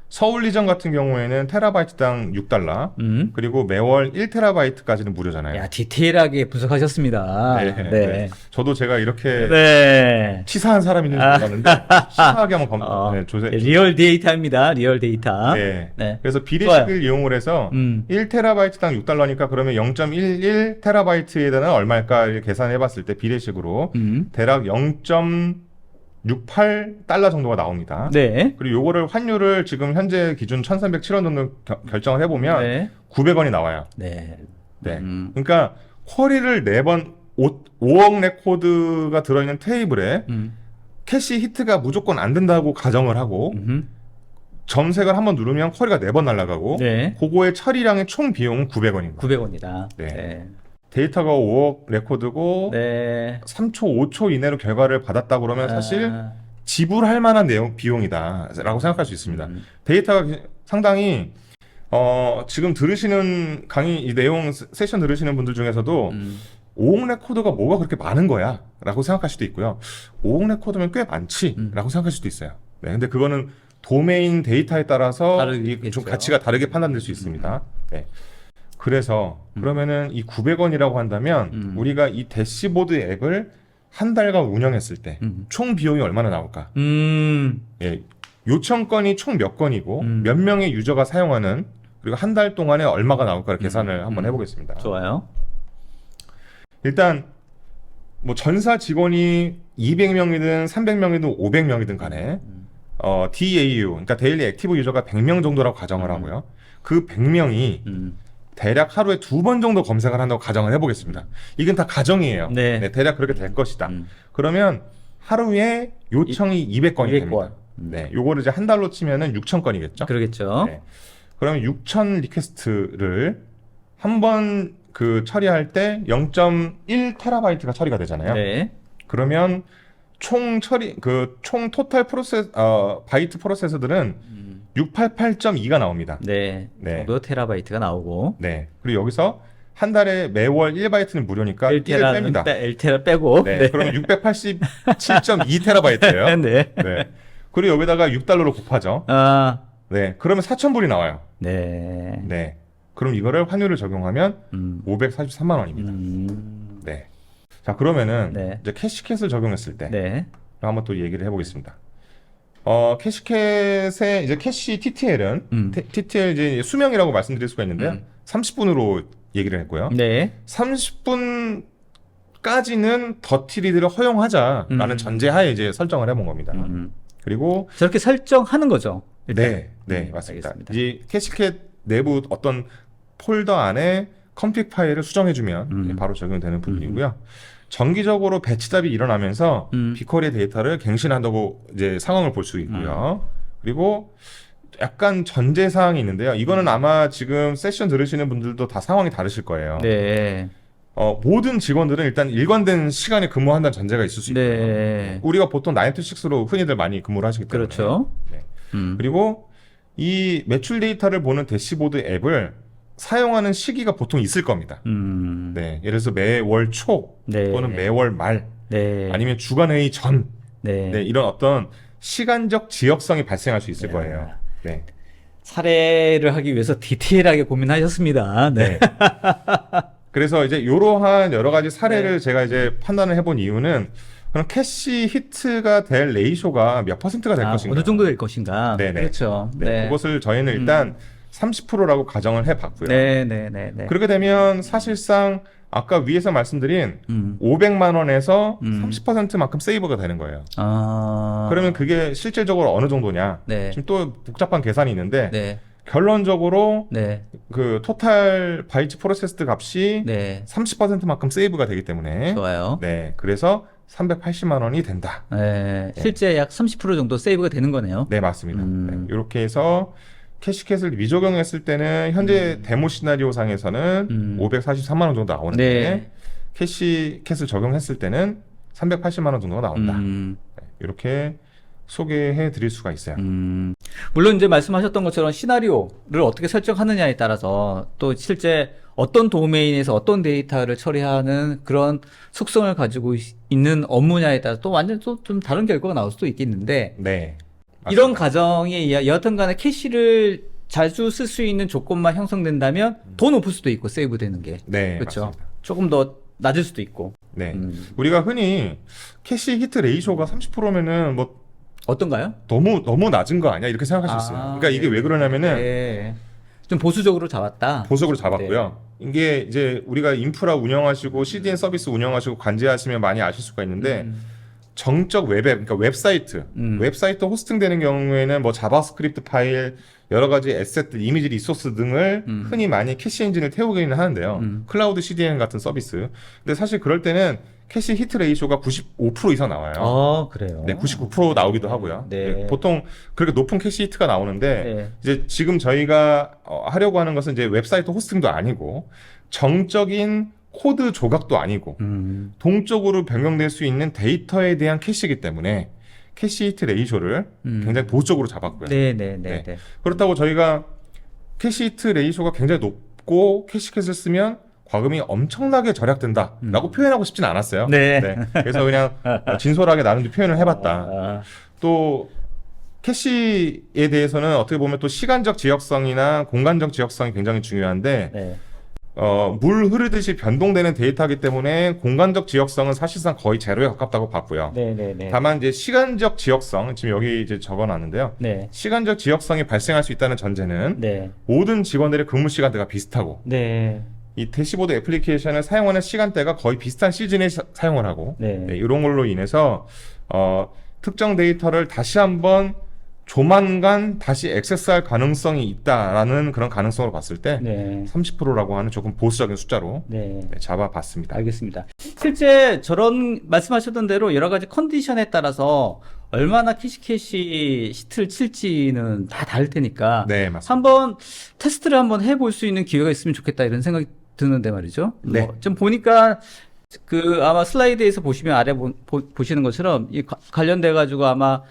Speaker 2: 서울 리전 같은 경우에는 테라바이트당 $6 그리고 매월 1TB까지는 무료잖아요.
Speaker 1: 야, 디테일하게 분석하셨습니다.
Speaker 2: 네. 저도 제가 이렇게 치사한 사람인 줄 알았는데 치사하게 한번
Speaker 1: 리얼 데이터입니다. 리얼 데이터.
Speaker 2: 네. 그래서 비례식을 이용을 해서 1TB당 $6니까 그러면 0.11TB에 대한 얼마일까 계산해 봤을 때 비례식으로 대략 0.68달러 정도가 나옵니다.
Speaker 1: 네.
Speaker 2: 그리고 요거를 환율을 지금 현재 기준 1,307원 정도 결정을 해보면 900원이 나와요.
Speaker 1: 네.
Speaker 2: 그러니까 쿼리를 4번 5억 레코드가 들어있는 테이블에 캐시 히트가 무조건 안 된다고 가정을 하고 점색을 한번 누르면 쿼리가 4번 날아가고 그거의 처리량의 총 비용은 900원입니다.
Speaker 1: 900원이다.
Speaker 2: 데이터가 5억 레코드고 3초, 5초 이내로 결과를 받았다 그러면 사실 지불할 만한 비용이다 라고 생각할 수 있습니다. 데이터가 상당히 지금 들으시는 강의 이 내용 세션 들으시는 분들 중에서도 5억 레코드가 뭐가 그렇게 많은 거야 라고 생각할 수도 있고요. 5억 레코드면 꽤 많지 라고 생각할 수도 있어요. 근데 그거는 도메인 데이터에 따라서 좀 가치가 다르게 판단될 수 있습니다. 그래서 그러면은 이 900원이라고 한다면 우리가 이 대시보드 앱을 한 달간 운영했을 때 총 비용이 얼마나 나올까? 요청 건이 총 몇 건이고 몇 명의 유저가 사용하는 그리고 한 달 동안에 얼마가 나올까를 계산을 한번 해보겠습니다.
Speaker 1: 좋아요.
Speaker 2: 일단 뭐 전사 직원이 200명이든 300명이든 500명이든 간에 DAU, 그러니까 데일리 액티브 유저가 100명 정도라고 가정을 하고요. 그 100명이 대략 하루에 2번 정도 검색을 한다고 가정을 해보겠습니다. 이건 다 가정이에요. 대략 그렇게 될 것이다. 그러면 하루에 요청이 200건이 됩니다. 요거를 이제 한 달로 치면은 6,000건이겠죠?
Speaker 1: 그러겠죠.
Speaker 2: 그러면 6,000 리퀘스트를 한 번 그 처리할 때 0.1TB가 처리가 되잖아요. 그러면 총 토탈 바이트 프로세서들은 688.2가 나옵니다.
Speaker 1: 정도 테라바이트가 나오고.
Speaker 2: 그리고 여기서 한 달에 매월 1바이트는 무료니까 1을 뺍니다.
Speaker 1: 1테라 빼고.
Speaker 2: 그러면 687.2TB예요. 그리고 여기다가 $6로 곱하죠. 그러면 4,000불이 나와요. 그럼 이거를 환율을 적용하면 543만 원입니다. 자, 그러면은 이제 캐시캣을 적용했을 때 한번 또 얘기를 해보겠습니다. 캐시캣의 이제 캐시 TTL은 TTL 이제 수명이라고 말씀드릴 수가 있는데요. 30분으로 얘기를 했고요. 30분까지는 더티리드를 허용하자라는 전제하에 이제 설정을 해본 겁니다. 그리고
Speaker 1: 저렇게 설정하는 거죠.
Speaker 2: 맞습니다. 이 캐시캣 내부 어떤 폴더 안에 컴픽 파일을 수정해주면 바로 적용되는 부분이고요. 정기적으로 배치답이 일어나면서 빅쿼리의 데이터를 갱신한다고 이제 상황을 볼 수 있고요. 그리고 약간 전제 사항이 있는데요. 이거는 아마 지금 세션 들으시는 분들도 다 상황이 다르실 거예요. 모든 직원들은 일단 일관된 시간에 근무한다는 전제가 있을 수 있고요. 우리가 보통 9to6로 흔히들 많이 근무를 하시기 때문에.
Speaker 1: 그렇죠.
Speaker 2: 그리고 이 매출 데이터를 보는 대시보드 앱을 사용하는 시기가 보통 있을 겁니다. 네, 예를 들어서 매월 초
Speaker 1: 네.
Speaker 2: 또는 매월 말
Speaker 1: 네.
Speaker 2: 아니면 주간회의 전
Speaker 1: 네.
Speaker 2: 네, 이런 어떤 시간적 지역성이 발생할 수 있을
Speaker 1: 야.
Speaker 2: 거예요. 네.
Speaker 1: 사례를 하기 위해서 디테일하게 고민하셨습니다. 네.
Speaker 2: 네. 그래서 이제 이러한 여러 가지 사례를
Speaker 1: 네.
Speaker 2: 제가 이제 판단을 해본 이유는 그럼 캐시 히트가 될 레이쇼가 몇 퍼센트가 될 것인가?
Speaker 1: 어느 정도 될 것인가?
Speaker 2: 네네.
Speaker 1: 그렇죠.
Speaker 2: 네. 그것을 저희는 일단 30%라고 가정을 해봤고요.
Speaker 1: 네.
Speaker 2: 그렇게 되면 사실상 아까 위에서 말씀드린 500만 원에서 30%만큼 세이브가 되는 거예요. 그러면 그게 실질적으로 어느 정도냐?
Speaker 1: 네.
Speaker 2: 지금 또 복잡한 계산이 있는데
Speaker 1: 네.
Speaker 2: 결론적으로
Speaker 1: 네.
Speaker 2: 그 토탈 바이트 프로세스드 값이
Speaker 1: 네.
Speaker 2: 30%만큼 세이브가 되기 때문에
Speaker 1: 좋아요.
Speaker 2: 네, 그래서 380만 원이 된다.
Speaker 1: 네. 실제 약 30% 정도 세이브가 되는 거네요.
Speaker 2: 네, 맞습니다. 네, 이렇게 해서 캐시캣을 미적용했을 때는 현재 데모 시나리오 상에서는 543만 원 정도 나오는데
Speaker 1: 네.
Speaker 2: 캐시캣을 적용했을 때는 380만 원 정도가 나온다. 네, 이렇게 소개해 드릴 수가 있어요.
Speaker 1: 물론 이제 말씀하셨던 것처럼 시나리오를 어떻게 설정하느냐에 따라서 또 실제 어떤 도메인에서 어떤 데이터를 처리하는 그런 속성을 가지고 있는 업무냐에 따라 또 완전 또 좀 다른 결과가 나올 수도 있겠는데
Speaker 2: 네.
Speaker 1: 이런 가정이 여하튼 간에 캐시를 자주 쓸 수 있는 조건만 형성된다면 더 높을 수도 있고 세이브되는 게.
Speaker 2: 네,
Speaker 1: 그렇죠.
Speaker 2: 맞습니다.
Speaker 1: 조금 더 낮을 수도 있고.
Speaker 2: 네. 우리가 흔히 캐시 히트 레이쇼가 30%면은 뭐
Speaker 1: 어떤가요?
Speaker 2: 너무 낮은 거 아니야? 이렇게 생각할 수 있어요. 그러니까 이게 왜 그러냐면은
Speaker 1: 네. 좀 보수적으로 잡았다.
Speaker 2: 보석으로 잡았고요. 이게 이제 우리가 인프라 운영하시고 CDN 서비스 운영하시고 관제하시면 많이 아실 수가 있는데 정적 웹앱, 그러니까 웹사이트, 웹사이트 호스팅되는 경우에는 뭐 자바스크립트 파일, 여러 가지 에셋들, 이미지 리소스 등을 흔히 많이 캐시 엔진을 태우기는 하는데요. 클라우드 CDN 같은 서비스. 근데 사실 그럴 때는 캐시 히트 레이쇼가 95% 이상 나와요.
Speaker 1: 그래요.
Speaker 2: 네, 99% 나오기도 하고요.
Speaker 1: 네.
Speaker 2: 보통 그렇게 높은 캐시 히트가 나오는데
Speaker 1: 네.
Speaker 2: 이제 지금 저희가 하려고 하는 것은 이제 웹사이트 호스팅도 아니고 정적인 코드 조각도 아니고 동적으로 변경될 수 있는 데이터에 대한 캐시이기 때문에 캐시 히트 레이쇼를 굉장히 보수적으로 잡았고요.
Speaker 1: 네.
Speaker 2: 그렇다고 저희가 캐시 히트 레이쇼가 굉장히 높고 캐시캣을 쓰면 과금이 엄청나게 절약된다라고 표현하고 싶진 않았어요.
Speaker 1: 네.
Speaker 2: 그래서 그냥 진솔하게 나름대로 표현을 해봤다. 또 캐시에 대해서는 어떻게 보면 또 시간적 지역성이나 공간적 지역성이 굉장히 중요한데
Speaker 1: 네.
Speaker 2: 물 흐르듯이 변동되는 데이터이기 때문에 공간적 지역성은 사실상 거의 제로에 가깝다고 봤고요.
Speaker 1: 네.
Speaker 2: 다만 이제 시간적 지역성, 지금 여기 이제 적어놨는데요.
Speaker 1: 네.
Speaker 2: 시간적 지역성이 발생할 수 있다는 전제는
Speaker 1: 네.
Speaker 2: 모든 직원들의 근무 시간대가 비슷하고
Speaker 1: 네.
Speaker 2: 이 대시보드 애플리케이션을 사용하는 시간대가 거의 비슷한 시즌에 사용을 하고
Speaker 1: 네.
Speaker 2: 이런 걸로 인해서 특정 데이터를 다시 한번 조만간 다시 액세스할 가능성이 있다라는 그런 가능성으로 봤을 때
Speaker 1: 네.
Speaker 2: 30%라고 하는 조금 보수적인 숫자로
Speaker 1: 네.
Speaker 2: 잡아봤습니다.
Speaker 1: 알겠습니다. 실제 저런 말씀하셨던 대로 여러 가지 컨디션에 따라서 얼마나 캐시 히트를 칠지는 다 다를 테니까
Speaker 2: 네, 맞습니다.
Speaker 1: 한번 테스트를 한번 해볼 수 있는 기회가 있으면 좋겠다 이런 생각이 드는데 말이죠.
Speaker 2: 네.
Speaker 1: 좀 보니까 아마 슬라이드에서 보시면 아래 보시는 것처럼 관련돼 가지고 아마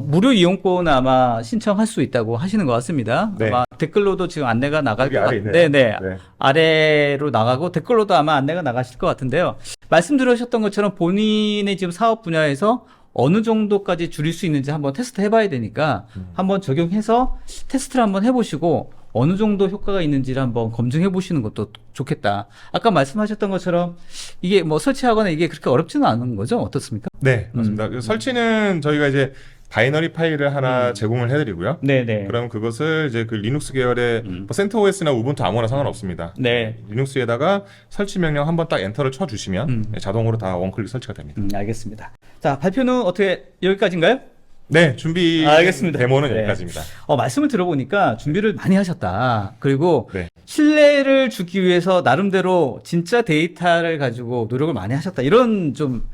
Speaker 1: 무료 이용권은 아마 신청할 수 있다고 하시는 것 같습니다.
Speaker 2: 네.
Speaker 1: 아마 댓글로도 지금 안내가 나갈
Speaker 2: 여기
Speaker 1: 것
Speaker 2: 아래 있네요.
Speaker 1: 네네.
Speaker 2: 네.
Speaker 1: 아래로 나가고 댓글로도 아마 안내가 나가실 것 같은데요. 말씀 들으셨던 것처럼 본인의 지금 사업 분야에서 어느 정도까지 줄일 수 있는지 한번 테스트 해봐야 되니까 한번 적용해서 테스트를 한번 해보시고 어느 정도 효과가 있는지를 한번 검증해 보시는 것도 좋겠다. 아까 말씀하셨던 것처럼 이게 뭐 설치하거나 이게 그렇게 어렵지는 않은 거죠? 어떻습니까?
Speaker 2: 네, 맞습니다. 설치는 저희가 이제 바이너리 파일을 하나 제공을 해드리고요.
Speaker 1: 네네.
Speaker 2: 그럼 그것을 이제 그 리눅스 계열의 뭐 센터OS나 우분투 아무나 상관없습니다.
Speaker 1: 네.
Speaker 2: 리눅스에다가 설치 명령 한번 딱 엔터를 쳐주시면 자동으로 다 원클릭 설치가 됩니다.
Speaker 1: 알겠습니다. 자, 발표는 어떻게 여기까지인가요?
Speaker 2: 네, 준비
Speaker 1: 알겠습니다.
Speaker 2: 데모는
Speaker 1: 네.
Speaker 2: 여기까지입니다.
Speaker 1: 말씀을 들어보니까 준비를 많이 하셨다. 그리고
Speaker 2: 네.
Speaker 1: 신뢰를 주기 위해서 나름대로 진짜 데이터를 가지고 노력을 많이 하셨다. 이런 좀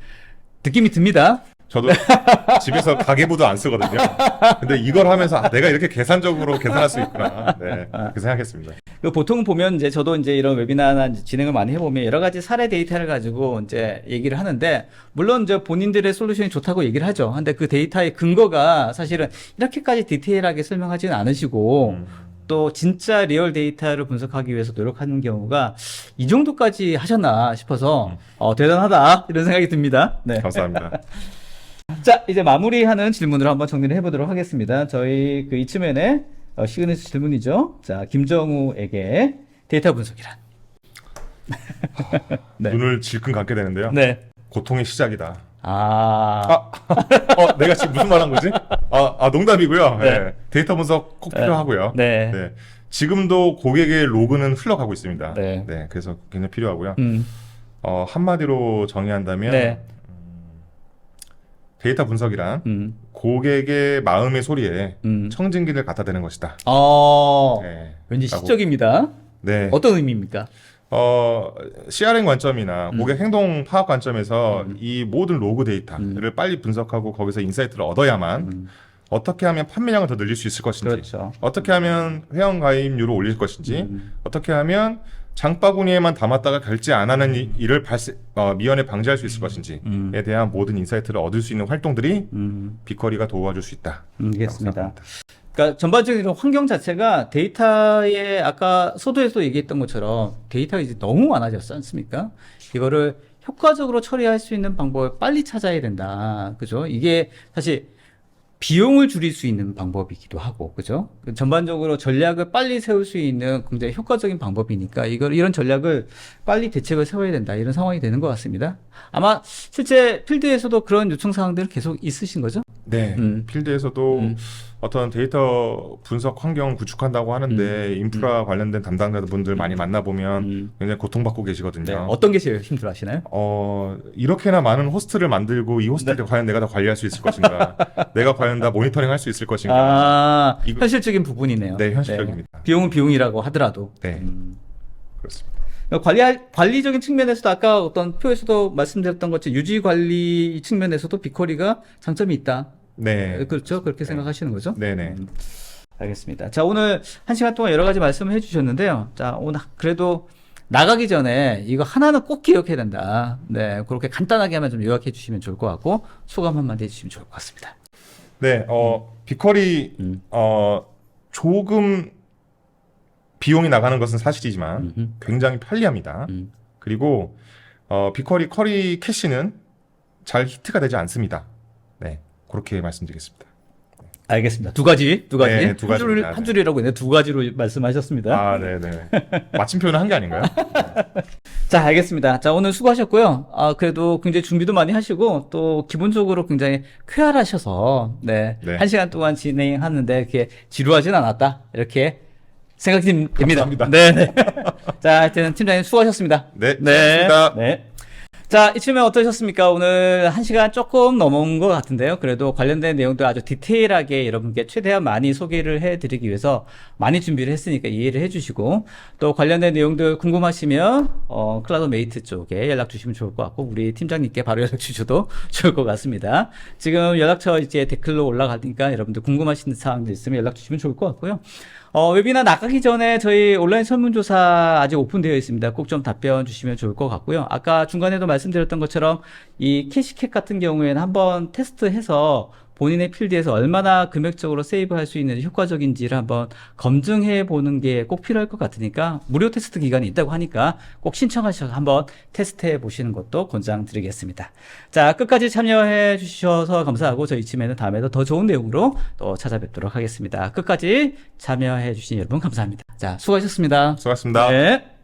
Speaker 1: 느낌이 듭니다.
Speaker 2: 저도 집에서 가계부도 안 쓰거든요. 근데 이걸 하면서 내가 이렇게 계산적으로 계산할 수 있구나. 네, 그렇게 생각했습니다.
Speaker 1: 보통 보면 이제 저도 이제 이런 웨비나나 진행을 많이 해보면 여러 가지 사례 데이터를 가지고 이제 얘기를 하는데 물론 이제 본인들의 솔루션이 좋다고 얘기를 하죠. 근데 그 데이터의 근거가 사실은 이렇게까지 디테일하게 설명하지는 않으시고 또 진짜 리얼 데이터를 분석하기 위해서 노력하는 경우가 이 정도까지 하셨나 싶어서 대단하다 이런 생각이 듭니다. 네.
Speaker 2: 감사합니다.
Speaker 1: 자, 이제 마무리하는 질문으로 한번 정리를 해보도록 하겠습니다. 저희 그 이츠맨의 시그니처 질문이죠. 자, 김정우에게 데이터 분석이란? 네.
Speaker 2: 눈을 질끈 감게 되는데요.
Speaker 1: 네.
Speaker 2: 고통의 시작이다.
Speaker 1: 아,
Speaker 2: 내가 지금 무슨 말 한 거지? 농담이고요.
Speaker 1: 네.
Speaker 2: 네. 데이터 분석 꼭 필요하고요.
Speaker 1: 네.
Speaker 2: 네. 지금도 고객의 로그는 흘러가고 있습니다.
Speaker 1: 네.
Speaker 2: 네. 그래서 굉장히 필요하고요.
Speaker 1: 음,
Speaker 2: 한마디로 정의한다면
Speaker 1: 네.
Speaker 2: 데이터 분석이란
Speaker 1: 음,
Speaker 2: 고객의 마음의 소리에
Speaker 1: 음.
Speaker 2: 청진기를 갖다 대는 것이다.
Speaker 1: 왠지
Speaker 2: 라고.
Speaker 1: 시적입니다.
Speaker 2: 네.
Speaker 1: 어떤 의미입니까?
Speaker 2: CRM 관점이나 고객 행동 파악 관점에서
Speaker 1: 음.
Speaker 2: 이 모든 로그 데이터를 빨리 분석하고 거기서 인사이트를 얻어야만 어떻게 하면 판매량을 더 늘릴 수 있을 것인지,
Speaker 1: 그렇죠.
Speaker 2: 어떻게 하면 회원 가입률을 올릴 것인지, 어떻게 하면 장바구니에만 담았다가 결제 안 하는 일을 미연에 방지할 수 있을 것인지에 대한 모든 인사이트를 얻을 수 있는 활동들이 빅커리가 도와줄 수 있다.
Speaker 1: 알겠습니다. 그러니까 전반적인 환경 자체가 데이터에 아까 소도에서 얘기했던 것처럼 데이터가 이제 너무 많아졌지 않습니까? 이거를 효과적으로 처리할 수 있는 방법을 빨리 찾아야 된다. 그죠? 이게 사실 비용을 줄일 수 있는 방법이기도 하고, 그죠? 전반적으로 전략을 빨리 세울 수 있는 굉장히 효과적인 방법이니까 이런 전략을 빨리 대책을 세워야 된다. 이런 상황이 되는 것 같습니다. 아마 실제 필드에서도 그런 요청 사항들 계속 있으신 거죠?
Speaker 2: 네. 필드에서도 어떤 데이터 분석 환경 구축한다고 하는데 인프라 관련된 담당자분들 많이 만나보면 굉장히 고통받고 계시거든요.
Speaker 1: 네. 어떤 게 제일 힘들어 하시나요?
Speaker 2: 이렇게나 많은 호스트를 만들고 이 호스트를 과연 내가 다 관리할 수 있을 것인가? 내가 과연 다 모니터링 할 수 있을 것인가?
Speaker 1: 현실적인 부분이네요.
Speaker 2: 네, 현실적입니다.
Speaker 1: 비용은 비용이라고 하더라도.
Speaker 2: 네. 그렇습니다.
Speaker 1: 관리적인 측면에서도 아까 어떤 표에서도 말씀드렸던 것처럼 유지 관리 측면에서도 빅커리가 장점이 있다.
Speaker 2: 네.
Speaker 1: 그렇죠. 그렇게 생각하시는 거죠?
Speaker 2: 네네.
Speaker 1: 알겠습니다. 자, 오늘 1시간 동안 여러 가지 말씀을 해주셨는데요. 자, 오늘 그래도 나가기 전에 이거 하나는 꼭 기억해야 된다. 네. 그렇게 간단하게만 좀 요약해 주시면 좋을 것 같고, 소감 한마디 해주시면 좋을 것 같습니다.
Speaker 2: 네, 빅커리, 조금 비용이 나가는 것은 사실이지만 굉장히 편리합니다. 그리고, 빅커리 커리 캐시는 잘 히트가 되지 않습니다. 네, 그렇게 말씀드리겠습니다.
Speaker 1: 알겠습니다. 두 가지.
Speaker 2: 네, 두 가지입니다.
Speaker 1: 한 줄이라고 했는데 두 가지로 말씀하셨습니다.
Speaker 2: 네네. 마침 표현을 한 게 아닌가요?
Speaker 1: 자, 알겠습니다. 자, 오늘 수고하셨고요. 그래도 굉장히 준비도 많이 하시고, 또 기본적으로 굉장히 쾌활하셔서, 네.
Speaker 2: 네.
Speaker 1: 1시간 동안 진행하는데 이렇게 지루하진 않았다. 이렇게 생각이 됩니다.
Speaker 2: 감사합니다.
Speaker 1: 네. 자, 하여튼 팀장님 수고하셨습니다.
Speaker 2: 네, 수고하셨습니다.
Speaker 1: 네. 자, 이쯤에 어떠셨습니까? 오늘 1시간 조금 넘은 것 같은데요. 그래도 관련된 내용도 아주 디테일하게 여러분께 최대한 많이 소개를 해드리기 위해서 많이 준비를 했으니까 이해를 해주시고, 또 관련된 내용들 궁금하시면 클라우드 메이트 쪽에 연락 주시면 좋을 것 같고, 우리 팀장님께 바로 연락 주셔도 좋을 것 같습니다. 지금 연락처 이제 댓글로 올라가니까 여러분들 궁금하신 사항들 있으면 연락 주시면 좋을 것 같고요. 웨비나 나가기 전에 저희 온라인 설문조사 아직 오픈되어 있습니다. 꼭 좀 답변 주시면 좋을 것 같고요. 아까 중간에도 말씀드렸던 것처럼 이 캐시캣 같은 경우에는 한번 테스트해서 본인의 필드에서 얼마나 금액적으로 세이브할 수 있는지 효과적인지를 한번 검증해 보는 게 꼭 필요할 것 같으니까 무료 테스트 기간이 있다고 하니까 꼭 신청하셔서 한번 테스트해 보시는 것도 권장드리겠습니다. 자, 끝까지 참여해 주셔서 감사하고 저희 이쯤에는 다음에도 더 좋은 내용으로 또 찾아뵙도록 하겠습니다. 끝까지 참여해 주신 여러분 감사합니다. 자, 수고하셨습니다.
Speaker 2: 수고하셨습니다.
Speaker 1: 네.